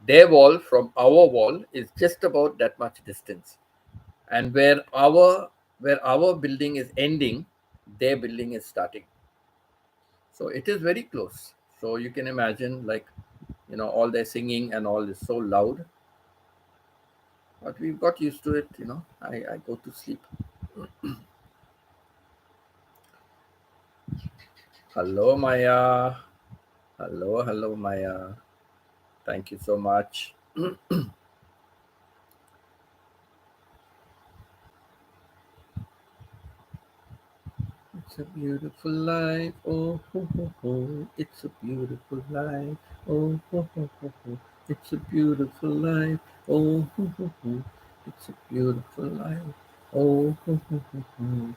their wall from our wall is just about that much distance, and where our building is ending, their building is starting. So it is very close. So you can imagine, like all their singing and all is so loud, but we've got used to it. I go to sleep. Hello, Maya. Hello, Maya. Thank you so much. It's a beautiful life. Oh, ho, ho, ho. It's a beautiful life. Oh, ho, ho, ho, ho. It's a beautiful life. Oh, ho, ho, ho. It's a beautiful life. Oh, ho, ho, ho, ho.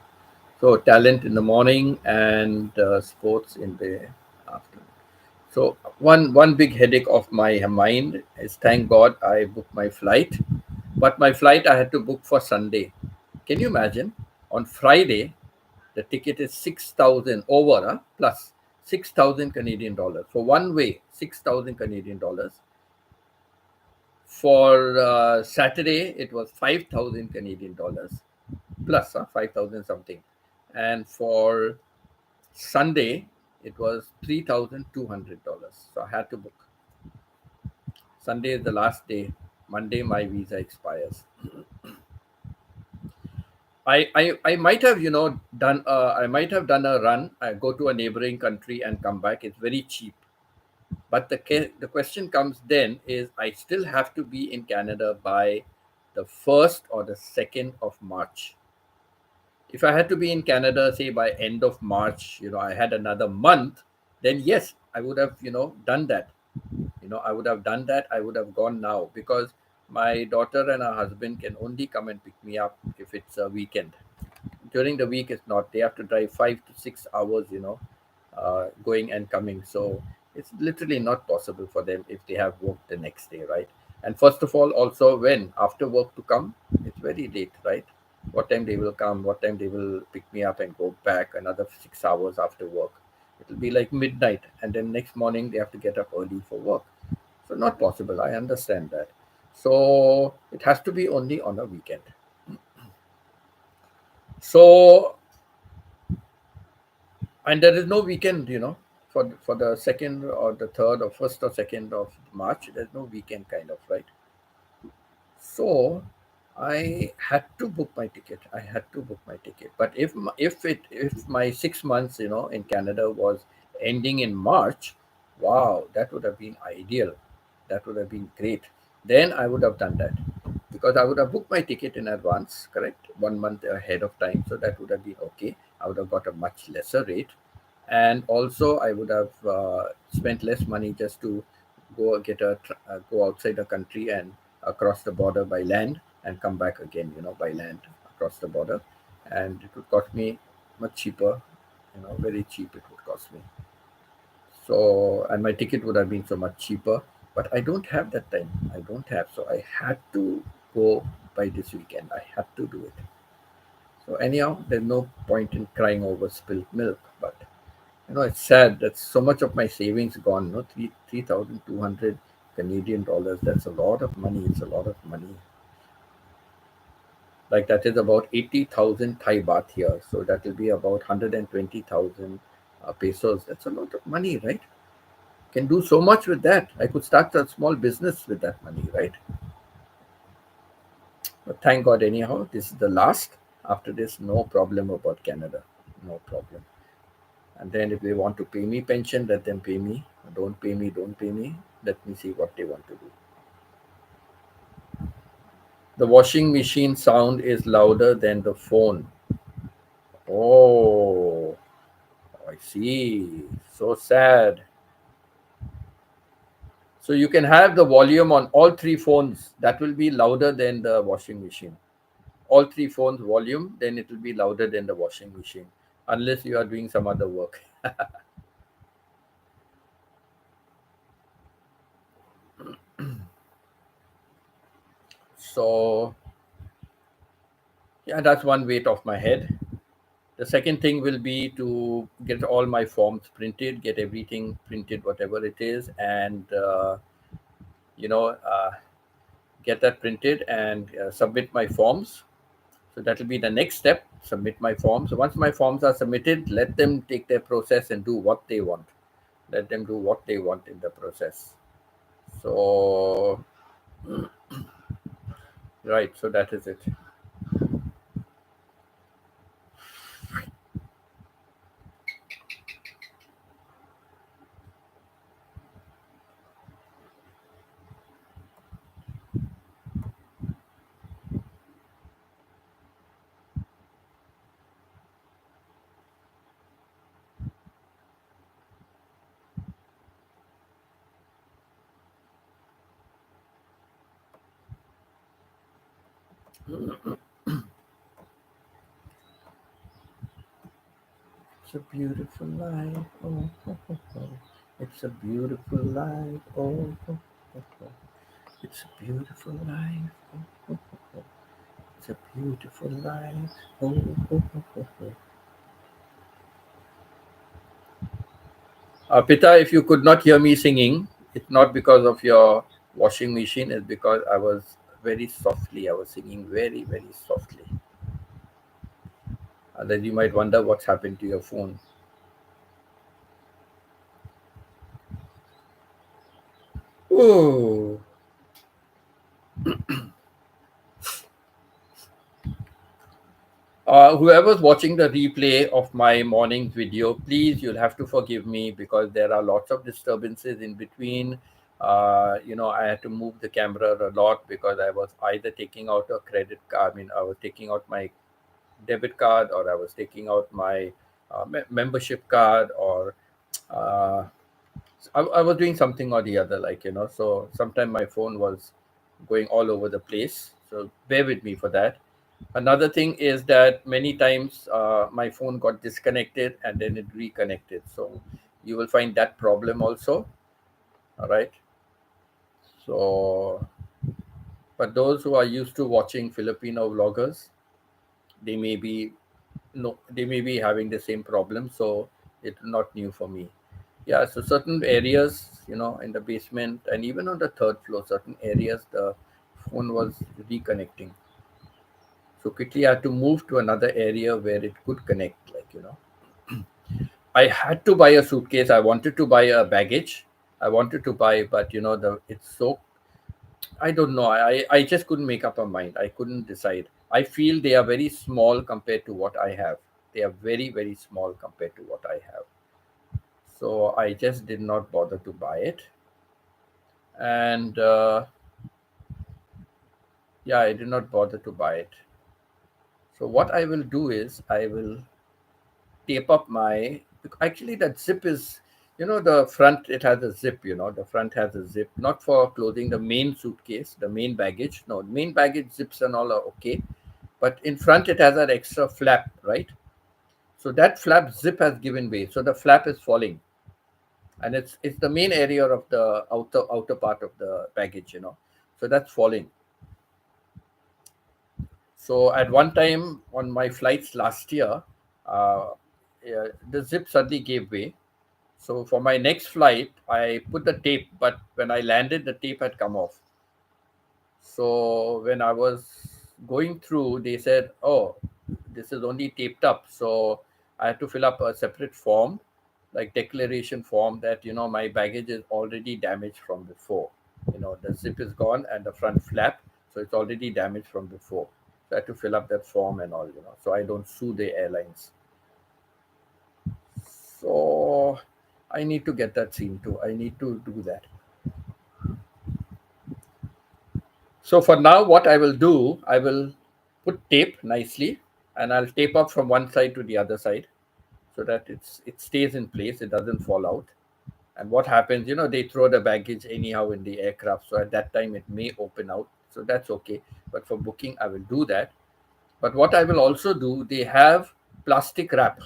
So, talent in the morning and sports in the afternoon. So, one big headache of my mind is, thank God I booked my flight, but my flight I had to book for Sunday. Can you imagine? On Friday, the ticket is 6,000 over plus 6,000 Canadian dollars for one way. 6,000 Canadian dollars for Saturday. It was 5,000 Canadian dollars plus 5,000 something, and for Sunday it was $3,200. So I had to book. Sunday is the last day. Monday my visa expires. I might have done I might have done a run. I go to a neighboring country and come back. It's very cheap. But the question comes then is, I still have to be in Canada by the 1st or the 2nd of March. If I had to be in Canada, say by end of March, I had another month, then yes, I would have, done that. I would have done that. I would have gone now, because my daughter and her husband can only come and pick me up if it's a weekend. During the week, it's not. They have to drive 5 to 6 hours, going and coming. So it's literally not possible for them if they have work the next day, right? And first of all, also when after work to come, it's very late, right? What time they will come, what time they will pick me up and go back another 6 hours after work. It'll be like midnight, and then next morning they have to get up early for work. So not possible. I understand that. So it has to be only on a weekend. So, and there is no weekend, for the second or the third or first or second of March. There's no weekend kind of, right? So I had to book my ticket. I had to book my ticket. But if my 6 months, in Canada was ending in March, wow, that would have been ideal. That would have been great. Then I would have done that because I would have booked my ticket in advance, correct, 1 month ahead of time. So that would have been okay. I would have got a much lesser rate, and also I would have spent less money just to go outside the country and across the border by land and come back again, by land across the border, and it would cost me much cheaper, very cheap it would cost me. So, and my ticket would have been so much cheaper, but I don't have that time. I don't have, so I had to go by this weekend. I had to do it. So anyhow, there's no point in crying over spilled milk, but it's sad that so much of my savings gone. No, 3,200 Canadian dollars. That's a lot of money. It's a lot of money. Like that is about 80,000 Thai baht here. So that will be about 120,000 pesos. That's a lot of money, right? Can do so much with that. I could start a small business with that money, right? But thank God, anyhow, this is the last. After this, no problem about Canada. No problem. And then if they want to pay me pension, let them pay me. Don't pay me, don't pay me. Let me see what they want to do. The washing machine sound is louder than the phone. Oh, I see. So sad. So you can have the volume on all three phones. That will be louder than the washing machine. All three phones volume, then it will be louder than the washing machine. Unless you are doing some other work. So yeah, that's one weight off my head. The second thing will be to get all my forms printed, get everything printed, whatever it is, and you know, uh, get that printed and submit my forms. So that will be the next step. Submit my forms. So once my forms are submitted, let them take their process and do what they want. Let them do what they want in the process. So right. So that is it. It's a beautiful life. Oh, oh, oh, oh. It's a beautiful life. Oh, oh, oh, oh. It's a beautiful life. Oh, oh, oh, oh. It's a beautiful life. Oh, oh, oh, oh, oh. Pita, if you could not hear me singing, it's not because of your washing machine. It's because I was very softly. I was singing very, very softly. Then you might wonder what's happened to your phone. Oh, whoever's watching the replay of my morning video, please, you'll have to forgive me because there are lots of disturbances in between. I had to move the camera a lot because I was either taking out a credit card. I mean, I was taking out my debit card, or I was taking out my membership card, or uh, I was doing something or the other, so sometimes my phone was going all over the place. So bear with me for that. Another thing is that many times my phone got disconnected and then it reconnected. So you will find that problem also. All right. So, but those who are used to watching Filipino vloggers, they may be no, they may be having the same problem. So it's not new for me. Yeah. So certain areas, in the basement and even on the third floor, certain areas the phone was reconnecting. So quickly I had to move to another area where it could connect, I had to buy a suitcase. I wanted to buy a baggage. I wanted to buy, but the it's so, I don't know. I just couldn't make up my mind. I couldn't decide. I feel they are very small compared to what I have. They are very, very small compared to what I have. So I just did not bother to buy it. And yeah, I did not bother to buy it. So what I will do is I will tape up my, actually that zip is, the front, it has a zip, the front has a zip, not for clothing the main suitcase, the main baggage. No, main baggage zips and all are okay, but in front it has an extra flap, right? So that flap zip has given way, so the flap is falling, and it's the main area of the outer part of the baggage, so that's falling. So at one time on my flights last year, uh, yeah, the zip suddenly gave way. So for my next flight, I put the tape, but when I landed, the tape had come off. So when I was going through, they said, "Oh, this is only taped up." So I had to fill up a separate form, like declaration form, that my baggage is already damaged from before. The zip is gone and the front flap, so it's already damaged from before. So I had to fill up that form and all, so I don't sue the airlines. So I need to get that seen too. I need to do that. So for now, what I will do, I will put tape nicely, and I'll tape up from one side to the other side so that it stays in place, it doesn't fall out. And what happens, they throw the baggage anyhow in the aircraft, so at that time it may open out. So that's okay. But for booking, I will do that. But what I will also do, they have plastic wrap.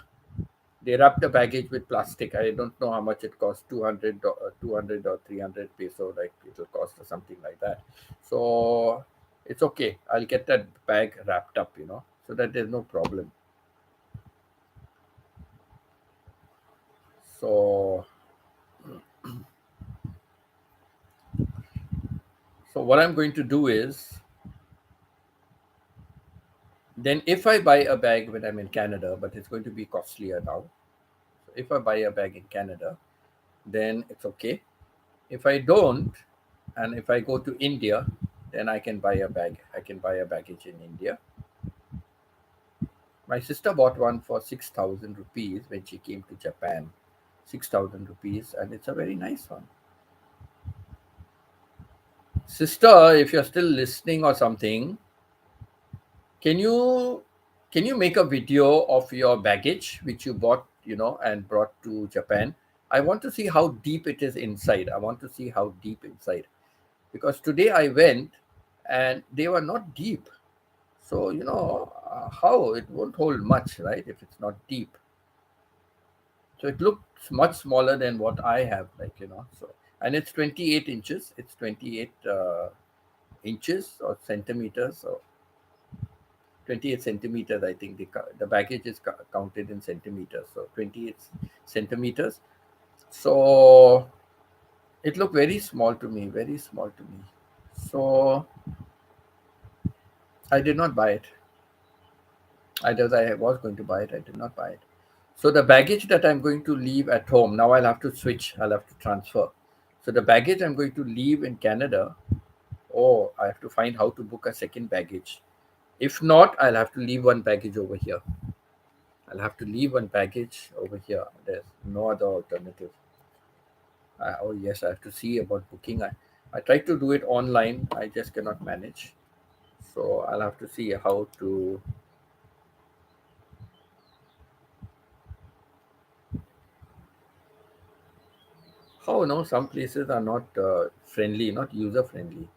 They wrap the baggage with plastic. I don't know how much it costs, 200 or 300 peso, like it'll cost or something like that. So it's okay. I'll get that bag wrapped up, so that there's no problem. So, so what I'm going to do is, then if I buy a bag when I'm in Canada, but it's going to be costlier now. So if I buy a bag in Canada, then it's okay. If I don't, and if I go to India, then I can buy a bag. I can buy a baggage in India. My sister bought one for 6,000 rupees when she came to Japan. 6,000 rupees, and it's a very nice one. Sister, if you're still listening or something, can you can you make a video of your baggage which you bought, and brought to Japan? I want to see how deep it is inside. I want to see how deep inside, because today I went and they were not deep. So, how it won't hold much, right? If it's not deep. So it looks much smaller than what I have, like, So, and it's 28 inches. It's 28 inches or centimeters. So 28 centimeters, I think the baggage is counted in centimeters. So 28 centimeters. So it looked very small to me, very small to me. So I did not buy it. I was going to buy it. I did not buy it. So the baggage that I'm going to leave at home, now I'll have to switch. I'll have to transfer. So the baggage I'm going to leave in Canada, oh, I have to find how to book a second baggage. If not, I'll have to leave one baggage over here. I'll have to leave one baggage over here. There's no other alternative. Oh yes, I have to see about booking. I tried to do it online. I just cannot manage. So I'll have to see how to. How no? Some places are not friendly, not user friendly.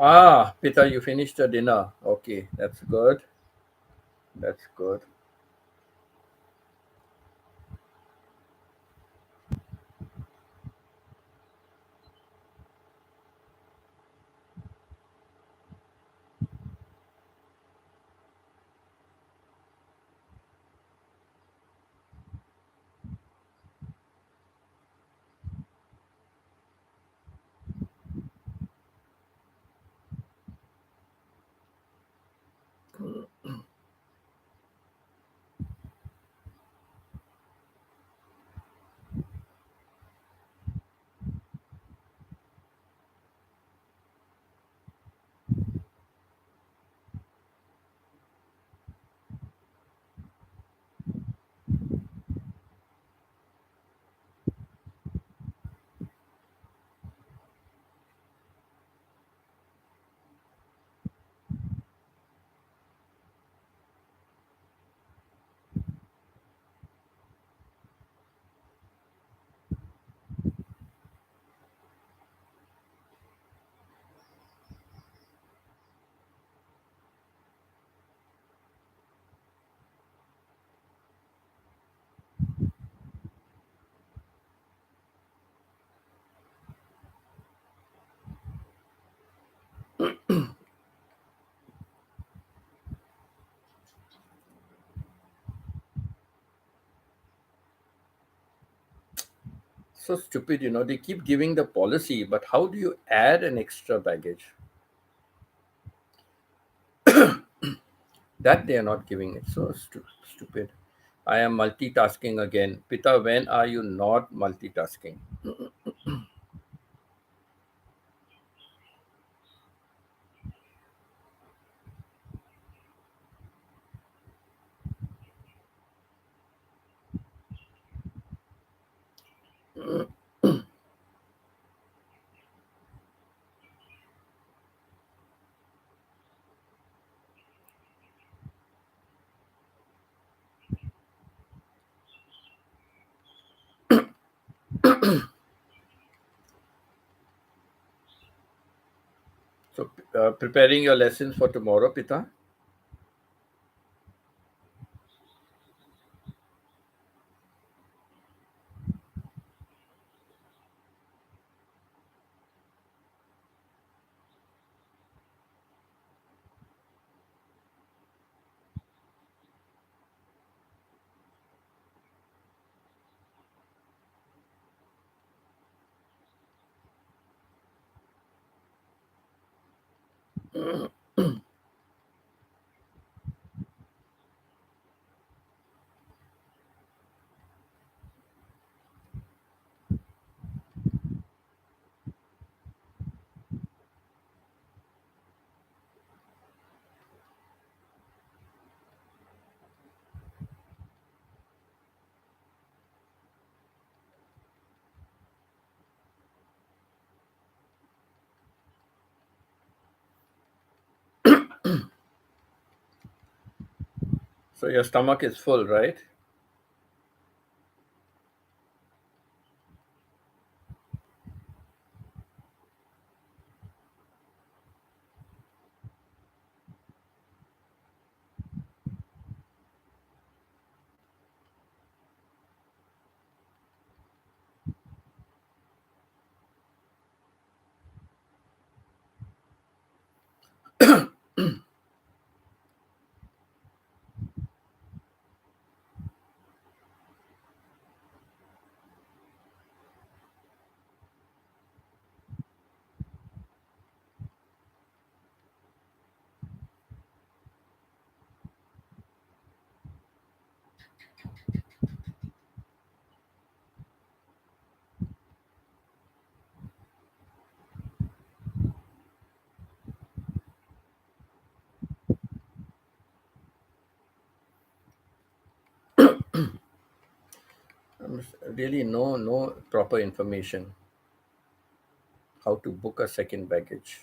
Ah, Pita, you finished the dinner. Okay, that's good. That's good. So stupid, they keep giving the policy, but how do you add an extra baggage? That they are not giving it. So stupid. I am multitasking again. Pita, when are you not multitasking? So, preparing your lessons for tomorrow, Pita? So, your stomach is full, right? Really, no proper information how to book a second baggage.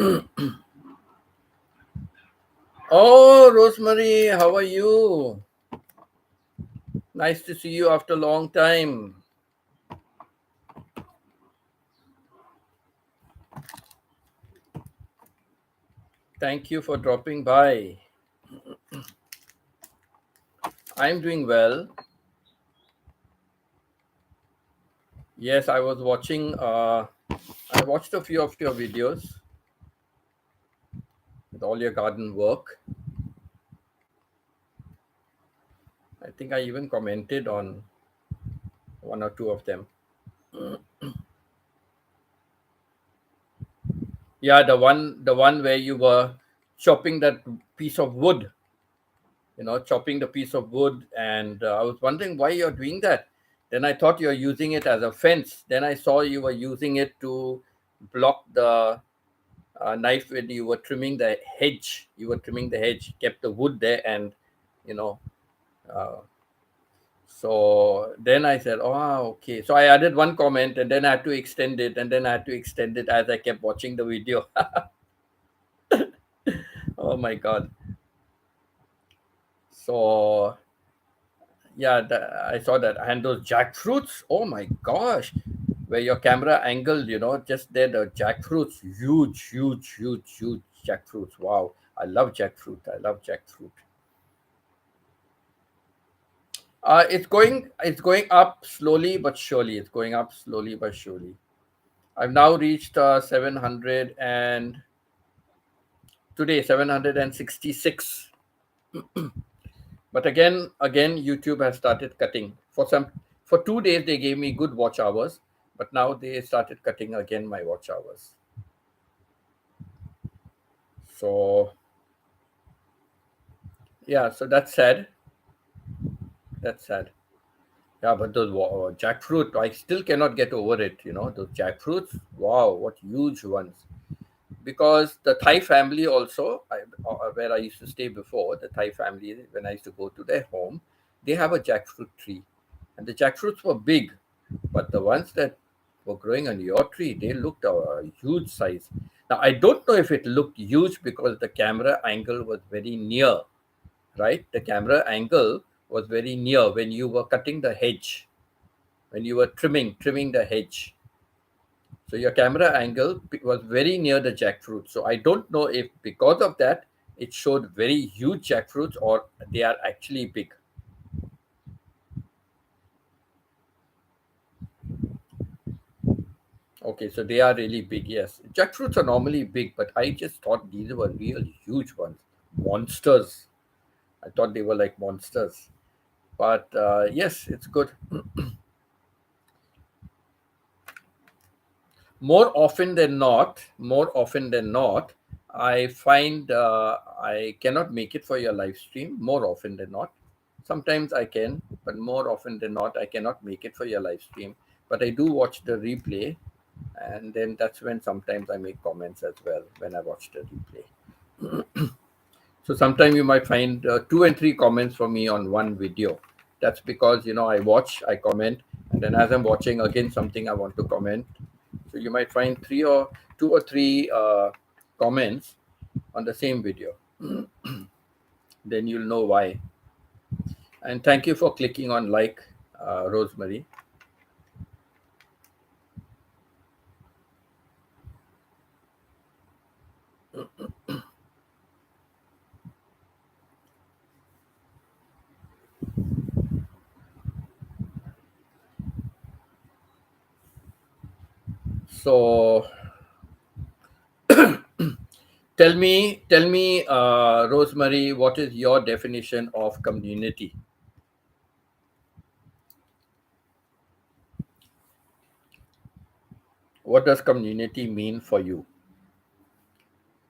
Oh, Rosemary, how are you? Nice to see you after a long time. Thank you for dropping by. I'm doing well. Yes, I was watching, I watched a few of your videos with all your garden work. I think I even commented on one or two of them. Yeah, the one where you were chopping that piece of wood, chopping the piece of wood, and I was wondering why you're doing that. Then I thought you're using it as a fence. Then I saw you were using it to block the knife when you were trimming the hedge. You were trimming the hedge, kept the wood there, and you know. Uh, so then I said, "Oh, okay." So I added one comment, and then I had to extend it, and then I had to extend it as I kept watching the video. Oh my god! So yeah, I saw that, and those jackfruits. Oh my gosh, where your camera angled, just there, the jackfruits, huge, huge, huge, huge jackfruits. Wow, I love jackfruit. I love jackfruit. It's going up slowly but surely. It's going up slowly but surely. I've now reached 700 and today 766. But again, YouTube has started cutting. For 2 days they gave me good watch hours, but now they started cutting again my watch hours. So yeah, so that's sad. That's sad. Yeah, but those jackfruit, I still cannot get over it. Those jackfruits. Wow, what huge ones! Because the Thai family also, where I used to stay before, the Thai family, when I used to go to their home, they have a jackfruit tree, and the jackfruits were big, but the ones that were growing on your tree, they looked a huge size. Now I don't know if it looked huge because the camera angle was very near, right? The camera angle was very near when you were cutting the hedge, when you were trimming the hedge. So your camera angle was very near the jackfruit. So I don't know if because of that it showed very huge jackfruits or they are actually big. Okay, so they are really big. Yes, jackfruits are normally big, but I just thought these were real huge ones, monsters. I thought they were like monsters. But yes, it's good. More often than not, I find I cannot make it for your live stream. More often than not, sometimes I can, but more often than not, I cannot make it for your live stream. But I do watch the replay, and then that's when sometimes I make comments as well when I watch the replay. So sometimes you might find two and three comments from me on one video. That's because I watch, I comment, and then as I'm watching again something I want to comment. So you might find three or two or three comments on the same video. Then you'll know why. And thank you for clicking on like, Rosemary. So tell me, Rosemary, what is your definition of community? What does community mean for you?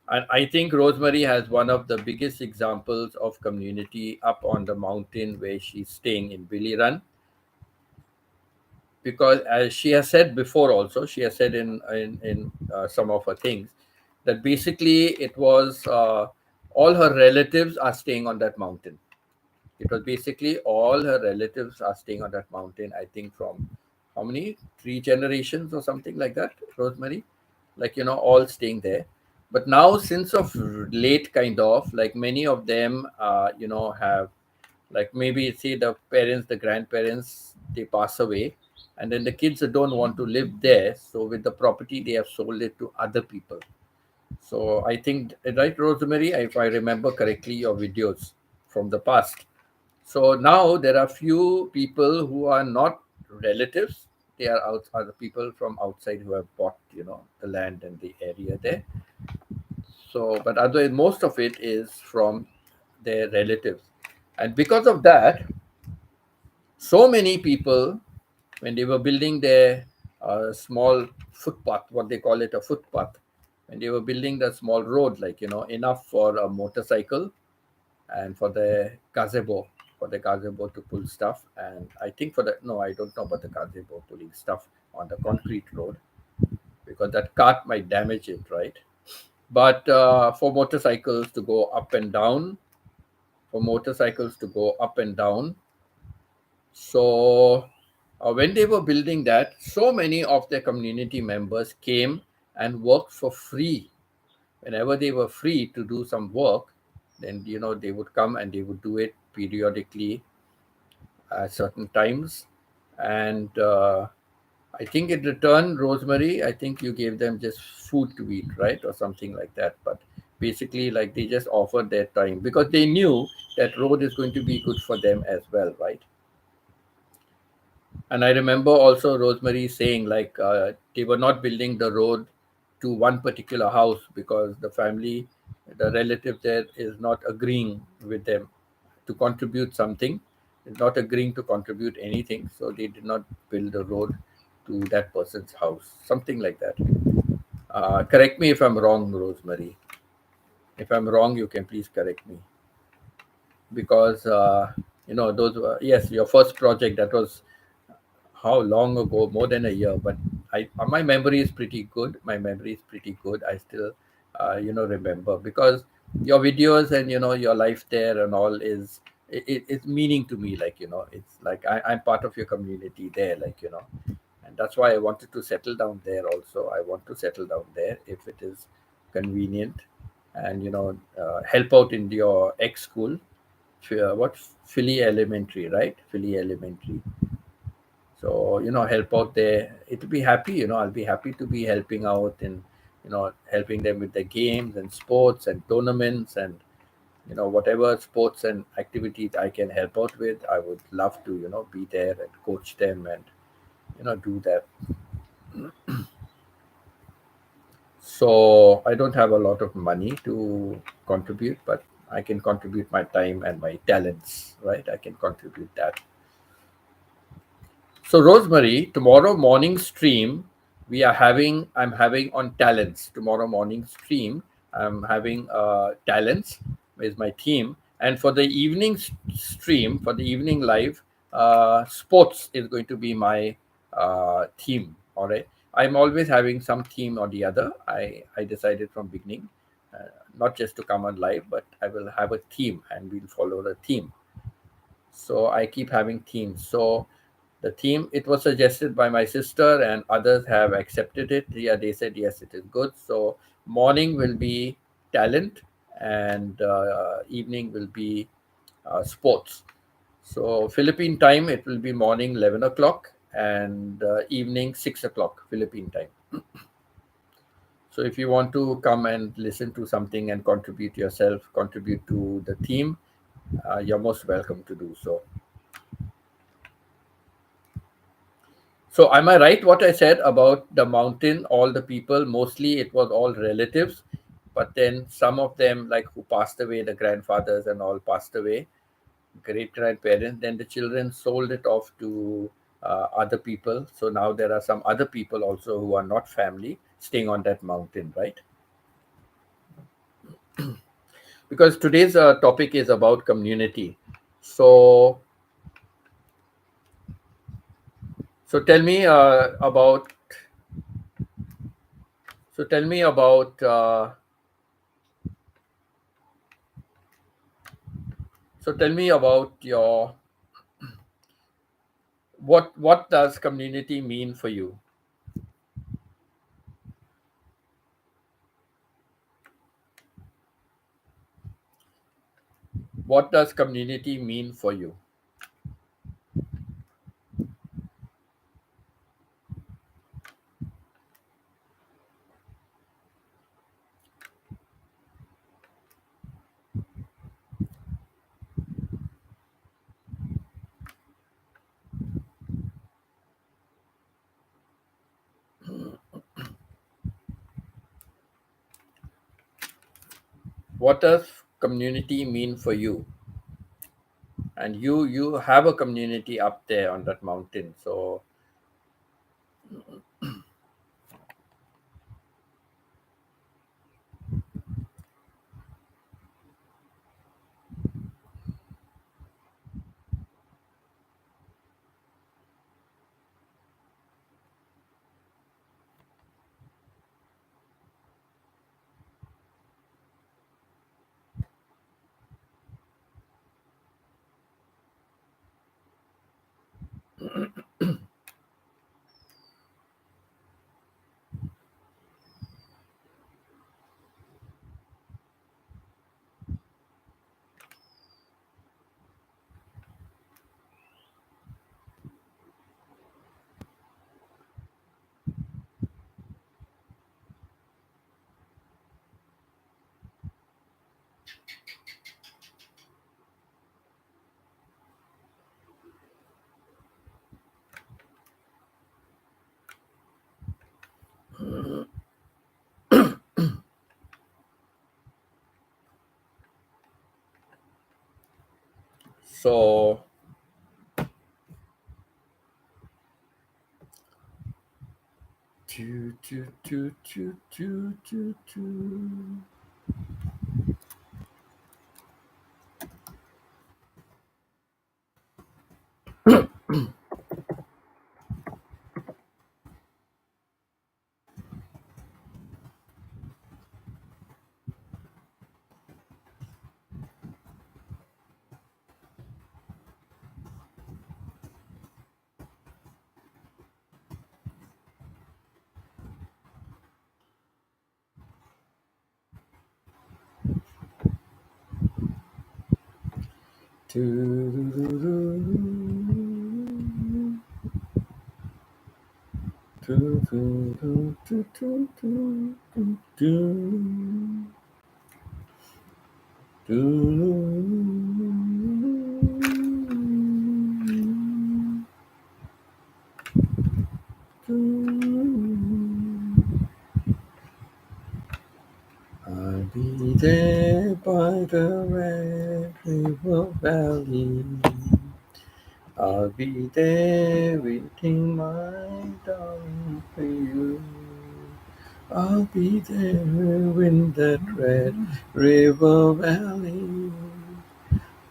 And I think Rosemary has one of the biggest examples of community up on the mountain where she's staying in Billy Run. Because as she has said before, also, she has said in some of her things that basically it was all her relatives are staying on that mountain. It was basically all her relatives are staying on that mountain, I think from how many? Three generations or something like that, Rosemary? Like, all staying there. But now, since of late, kind of like many of them, have, like, maybe see the parents, the grandparents, they pass away, and then the kids don't want to live there. So with the property, they have sold it to other people. So I think, right, Rosemary, if I remember correctly, your videos from the past. So now there are few people who are not relatives. They are other people from outside who have bought, the land and the area there. So, but otherwise, most of it is from their relatives. And because of that, so many people, when they were building their small footpath, what they call it, a footpath, when they were building the small road, like, enough for a motorcycle and for the gazebo to pull stuff. And I think for the, no, I don't know about the gazebo pulling stuff on the concrete road, because that cart might damage it, right? But for motorcycles to go up and down, for motorcycles to go up and down. So when they were building that, so many of their community members came and worked for free. Whenever they were free to do some work, then they would come and they would do it periodically at certain times. And I think in return, Rosemary, I think you gave them just food to eat, right? Or something like that. But basically, like, they just offered their time because they knew that road is going to be good for them as well, right? And I remember also Rosemary saying, like, they were not building the road to one particular house because the relative there is not agreeing with them to contribute something, is not agreeing to contribute anything. So they did not build the road to that person's house, something like that. Correct me if I'm wrong, Rosemary. If I'm wrong, you can please correct me, because those were, yes, your first project, that was how long ago? More than a year. But my memory is pretty good. My memory is pretty good. I still remember, because your videos and your life there and all it's meaning to me. Like, it's like I'm part of your community there, like, and that's why I wanted to settle down there also. I want to settle down there if it is convenient, and help out in your ex school. What, Philly Elementary, right? Philly Elementary. So help out there. It'll be happy, I'll be happy to be helping out and helping them with the games and sports and tournaments, and whatever sports and activities I can help out with, I would love to be there and coach them and do that. So I don't have a lot of money to contribute, but I can contribute my time and my talents, right? I can contribute that. So, Rosemary, tomorrow morning stream, I'm having on talents. Tomorrow morning stream, I'm having talents with my team. And for the evening stream, for the evening live, sports is going to be my theme. All right. I'm always having some theme or the other. I decided from beginning, not just to come on live, but I will have a theme and we'll follow the theme. So I keep having themes. So the theme, it was suggested by my sister and others have accepted it. Yeah, they said yes, it is good. So morning will be talent, and evening will be sports. So Philippine time, it will be morning 11 o'clock, and evening 6 o'clock Philippine time. So if you want to come and listen to something and contribute yourself, contribute to the theme, you're most welcome to do so. So am I right what I said about the mountain, all the people, mostly it was all relatives, but then some of them, like, who passed away, the grandfathers and all passed away, great grandparents, then the children sold it off to other people. So now there are some other people also who are not family staying on that mountain, right? Because today's topic is about community. So so tell me about so tell me about so tell me about your, what does community mean for you? What does community mean for you? What does community mean for you? And you have a community up there on that mountain. So so Choo, choo, choo, choo, choo, choo, choo. I'll be there by the red river valley. I'll be there waiting, my darling, for you. I'll be there in that red river valley.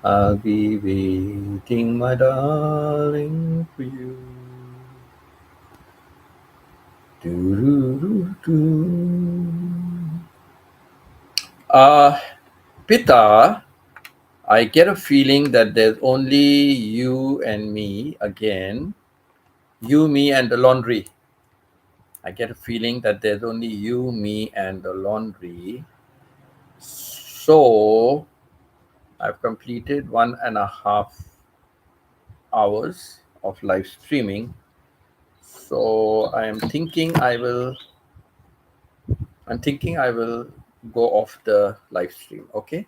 I'll be waiting, my darling, for you. Doo-doo-doo-doo. Uh, Pita, I get a feeling that there's only you and me again. You, me, and the laundry. I get a feeling that there's only you, me, and the laundry. So I've completed 1.5 hours of live streaming. So I'm thinking I will go off the live stream. Okay.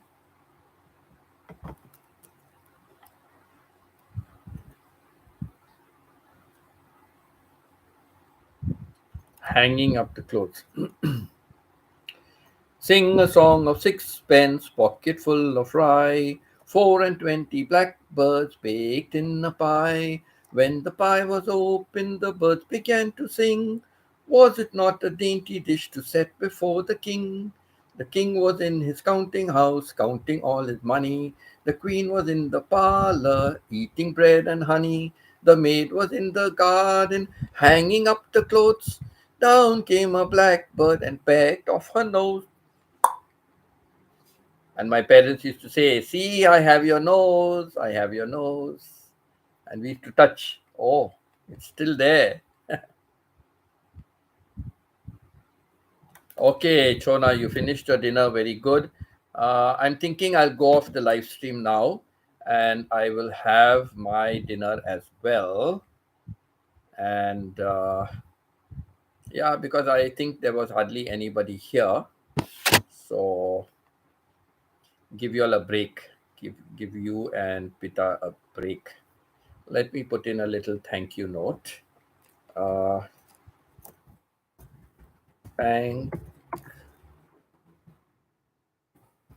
Hanging up the clothes. Sing a song of sixpence, pocket full of rye, 4 and 20 blackbirds baked in a pie. When the pie was opened, the birds began to sing. Was it not a dainty dish to set before the king? The king was in his counting house, counting all his money. The queen was in the parlor, eating bread and honey. The maid was in the garden, hanging up the clothes. Down came a blackbird and pecked off her nose. And my parents used to say, "See, I have your nose, I have your nose." And we used to touch. Oh, it's still there. Okay, Chona, you finished your dinner. Very good. I'm thinking I'll go off the live stream now, and I will have my dinner as well. And yeah, because I think there was hardly anybody here, so give you all a break. Give you and Pita a break. Let me put in a little thank you note. Uh, thank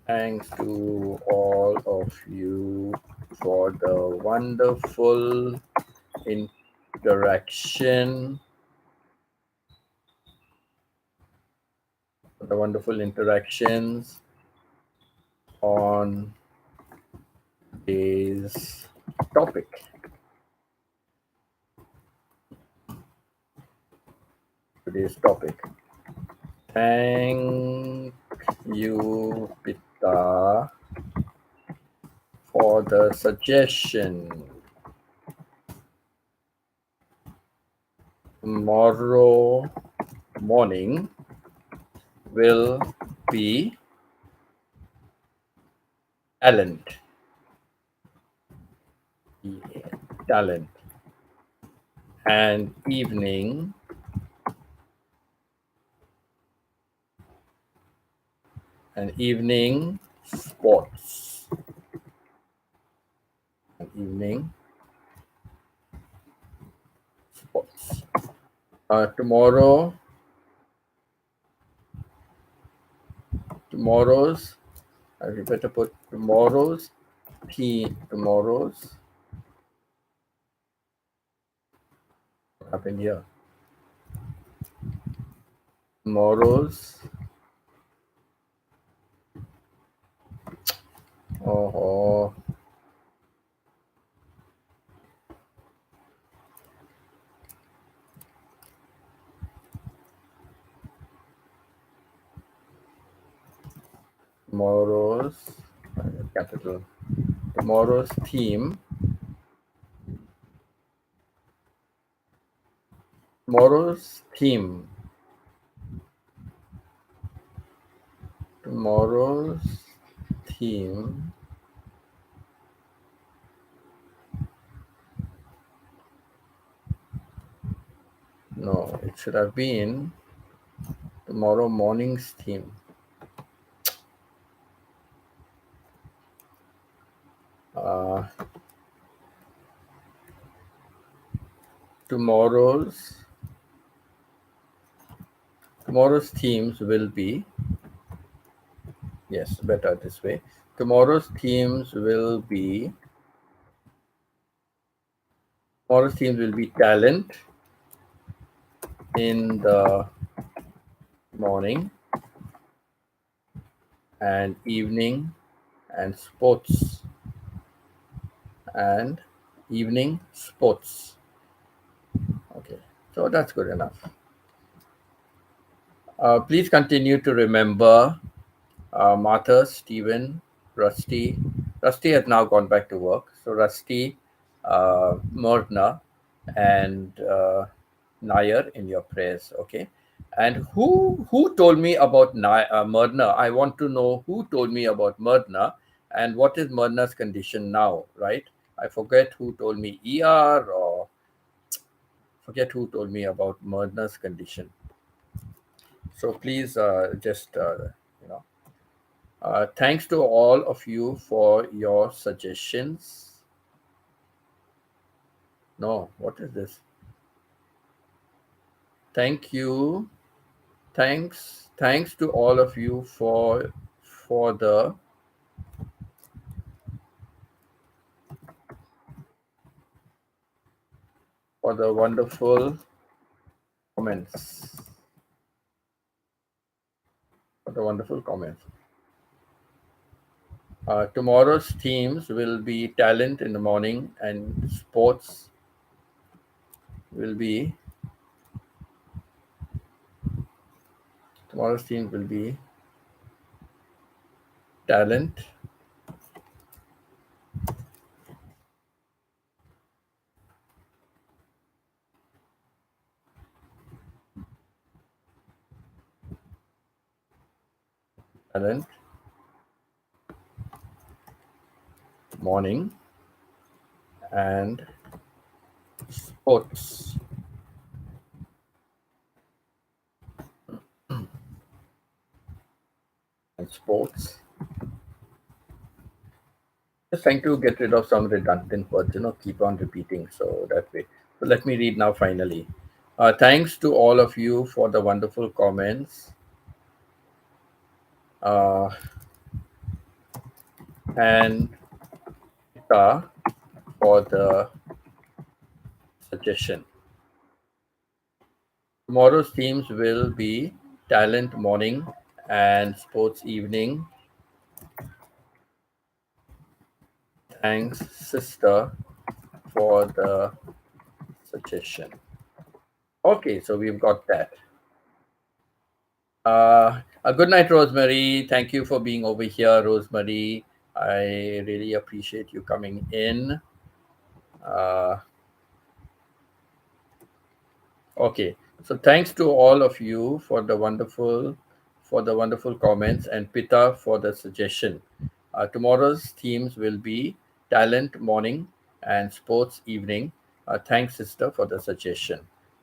Thanks to all of you for the wonderful interaction, the wonderful interactions on today's topic. Today's topic. Thank you, Pita, for the suggestion. Tomorrow morning will be talent. Yeah, talent. And evening sports. And evening sports. Tomorrow, tomorrow's, I better put tomorrow's theme. What happened here? Tomorrow's, oh, tomorrow's, capital, tomorrow's theme, tomorrow's theme, tomorrow's theme, no, it should have been tomorrow morning's theme. Uh, tomorrow's themes will be, yes, better this way. Tomorrow's themes will be talent in the morning and evening and sports and evening sports. Okay, so that's good enough. Please continue to remember Martha, Stephen, Rusty. Rusty has now gone back to work. So Rusty, Myrna, and Nair in your prayers. Okay. And who told me about Myrna? I want to know who told me about Myrna and what is Myrna's condition now, right? I forget who told me ER or forget who told me about Myrna's condition. So please just, you know, thanks to all of you for your suggestions. No, what is this? Thank you. Thanks to all of you for the wonderful comments. For the wonderful comments. Tomorrow's themes will be talent in the morning and sports will be tomorrow's theme will be talent talent morning and sports. And sports. Just trying to get rid of some redundant words, keep on repeating so that way. So let me read now finally. Thanks to all of you for the wonderful comments uh, and for the suggestion. Tomorrow's themes will be talent morning and sports evening. Thanks, sister, for the suggestion. Okay, so we've got that. A good night, Rosemary. Thank you for being over here, Rosemary. I really appreciate you coming in. Uh, okay, so thanks to all of you for the wonderful comments and Pita for the suggestion. Tomorrow's themes will be talent morning and sports evening. Thanks, sister, for the suggestion.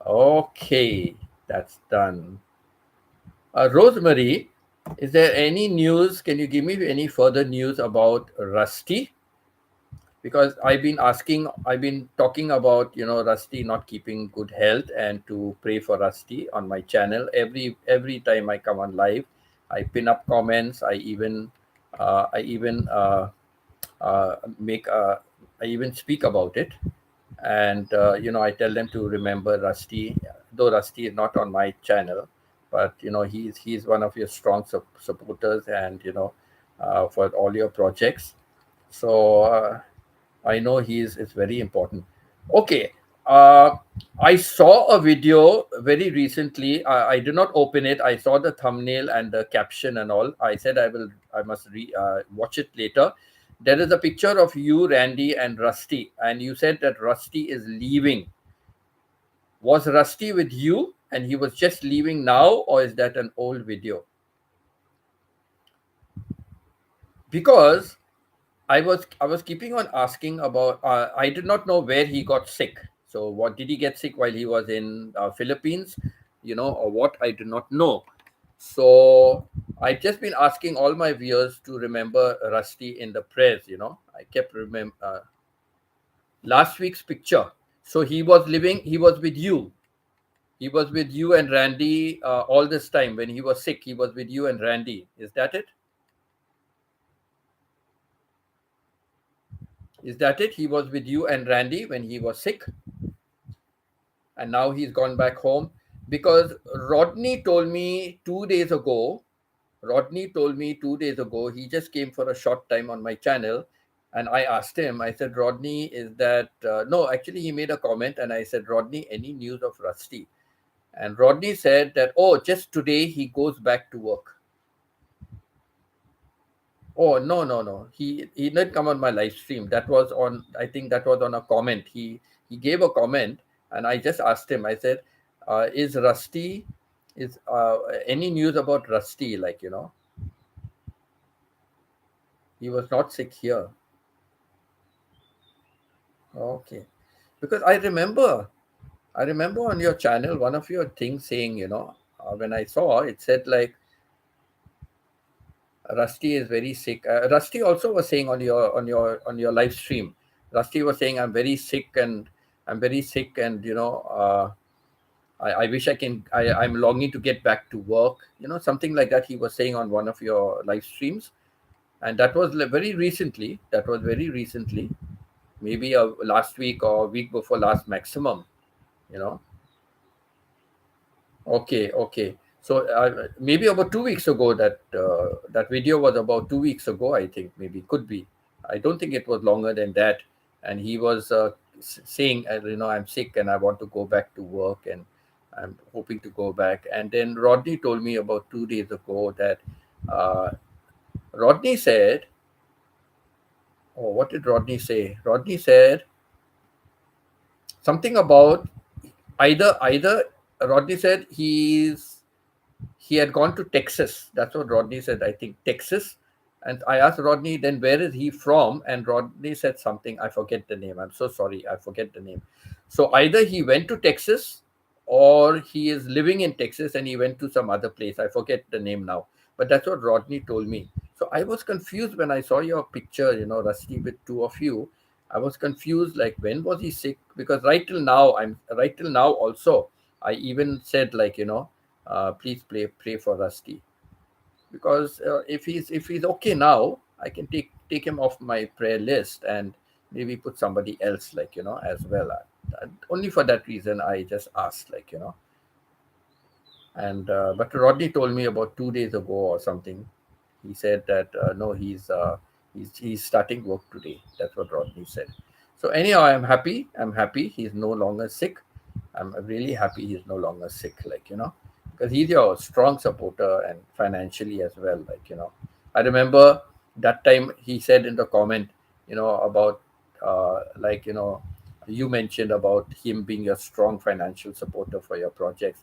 Okay, that's done. Rosemary, is there any news? Can you give me any further news about Rusty? Because I've been talking about Rusty not keeping good health and to pray for Rusty on my channel every time I come on live. I pin up comments. I even make I even speak about it, and I tell them to remember Rusty, though Rusty is not on my channel, but he's one of your strong supporters, and for all your projects. So I know it's very important. Okay. uh, I saw a video very recently. I did not open it. I saw the thumbnail and the caption and all. I said I must watch it later. There is a picture of you, Randy, and Rusty, and you said that Rusty is leaving. Was Rusty with you and he was just leaving now, or is that an old video? Because I was keeping on asking about. I did not know where he got sick. So what did he get sick while he was in Philippines? Or what? I do not know. So I've just been asking all my viewers to remember Rusty in the prayers. I kept remember last week's picture. So he was living. He was with you. He was with you and Randy all this time. When he was sick, he was with you and Randy. Is that it? Is that it? He was with you and Randy when he was sick, and now he's gone back home. Because Rodney told me 2 days ago. He just came for a short time on my channel, and I asked him. I said, Rodney, is that no? Actually, he made a comment, and I said, Rodney, any news of Rusty? And Rodney said that, oh, just today he goes back to work. Oh, no, no, no. He didn't come on my live stream. That was on, I think that was on a comment. He gave a comment, and I just asked him. I said, is Rusty is any news about Rusty? Like, he was not sick here. Okay. Because I remember on your channel one of your things saying, when I saw it said like Rusty is very sick. Rusty also was saying on your live stream. Rusty was saying, I'm very sick, and I wish I'm longing to get back to work. Something like that he was saying on one of your live streams, and that was very recently. That was very recently, maybe last week or week before last maximum. You know. Okay, okay. So maybe about 2 weeks ago, that video was about 2 weeks ago. I think maybe could be. I don't think it was longer than that. And he was saying, I'm sick and I want to go back to work, and I'm hoping to go back. And then Rodney told me about 2 days ago that uh, Rodney said, oh, what did Rodney say? Rodney said something about either Rodney said he had gone to Texas. That's what Rodney said. I think Texas, And I asked Rodney, then where is he from? And Rodney said something. I forget the name. I'm so sorry. I forget the name. So either he went to Texas or he is living in Texas and he went to some other place. I forget the name now. But that's what Rodney told me. So I was confused when I saw your picture, Rusty, with two of you. I was confused, like, when was he sick? Because right till now also, I even said, like, please pray for Rusty, because if he's okay now, I can take him off my prayer list and maybe put somebody else, like, as well. Only for that reason I just asked, like, and but Rodney told me about 2 days ago or something. He said that no, he's starting work today. That's what Rodney said. So anyhow, I'm happy he's no longer sick. I'm really happy he's no longer sick, like, because he's your strong supporter and financially as well, like, I remember that time he said in the comment, about like, you mentioned about him being a strong financial supporter for your projects.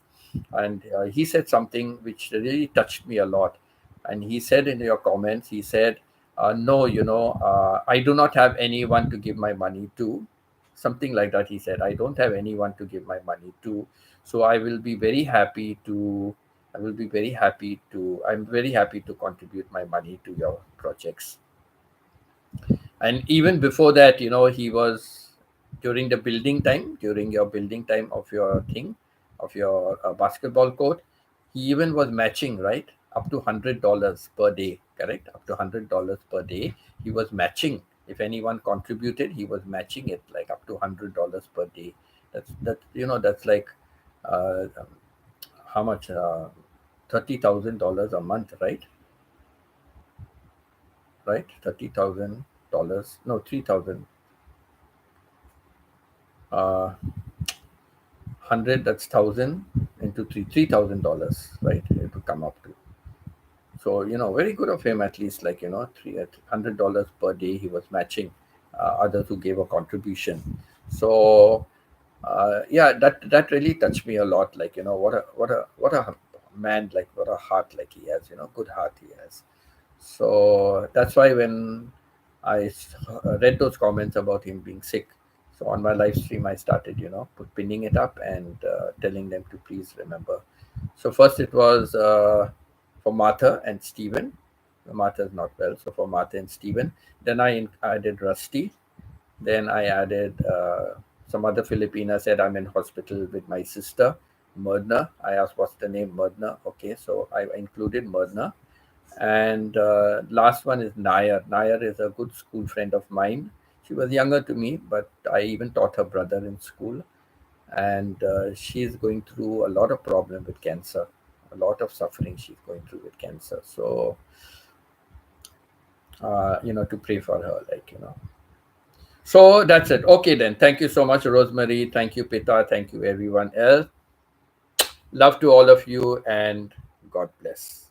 And he said something which really touched me a lot. And he said in your comments, he said, no, I do not have anyone to give my money to. Something like that. He said, I don't have anyone to give my money to. So I'm very happy to contribute my money to your projects. And even before that, he was, during your building time of your thing, of your basketball court, he even was matching, right, up to $100 per day, correct, up to $100 per day. He was matching. If anyone contributed, he was matching it, like up to $100 per day. That's like, uh, how much, $30,000 a month, right, $30,000, no, 3,000, 100, that's 1,000 into $3,000, right, it would come up to. So, very good of him, at least, like, $300 per day he was matching others who gave a contribution. So yeah, that really touched me a lot, like, what a man, like, what a heart, like, he has, good heart he has. So that's why when I read those comments about him being sick, so on my live stream I started, pinning it up and telling them to please remember. So first it was for Martha and Stephen. Martha is not well, so for Martha and Stephen. Then I added Rusty. Then I added some other Filipina said, I'm in hospital with my sister, Myrna. I asked, what's the name? Myrna. Okay, so I included Myrna. And last one is Nair. Nair is a good school friend of mine. She was younger to me, but I even taught her brother in school. And she's going through a lot of problem with cancer, a lot of suffering she's going through with cancer. So, to pray for her, like, So that's it. Okay, then. Thank you so much, Rosemary. Thank you, Pita. Thank you, everyone else. Love to all of you, and God bless.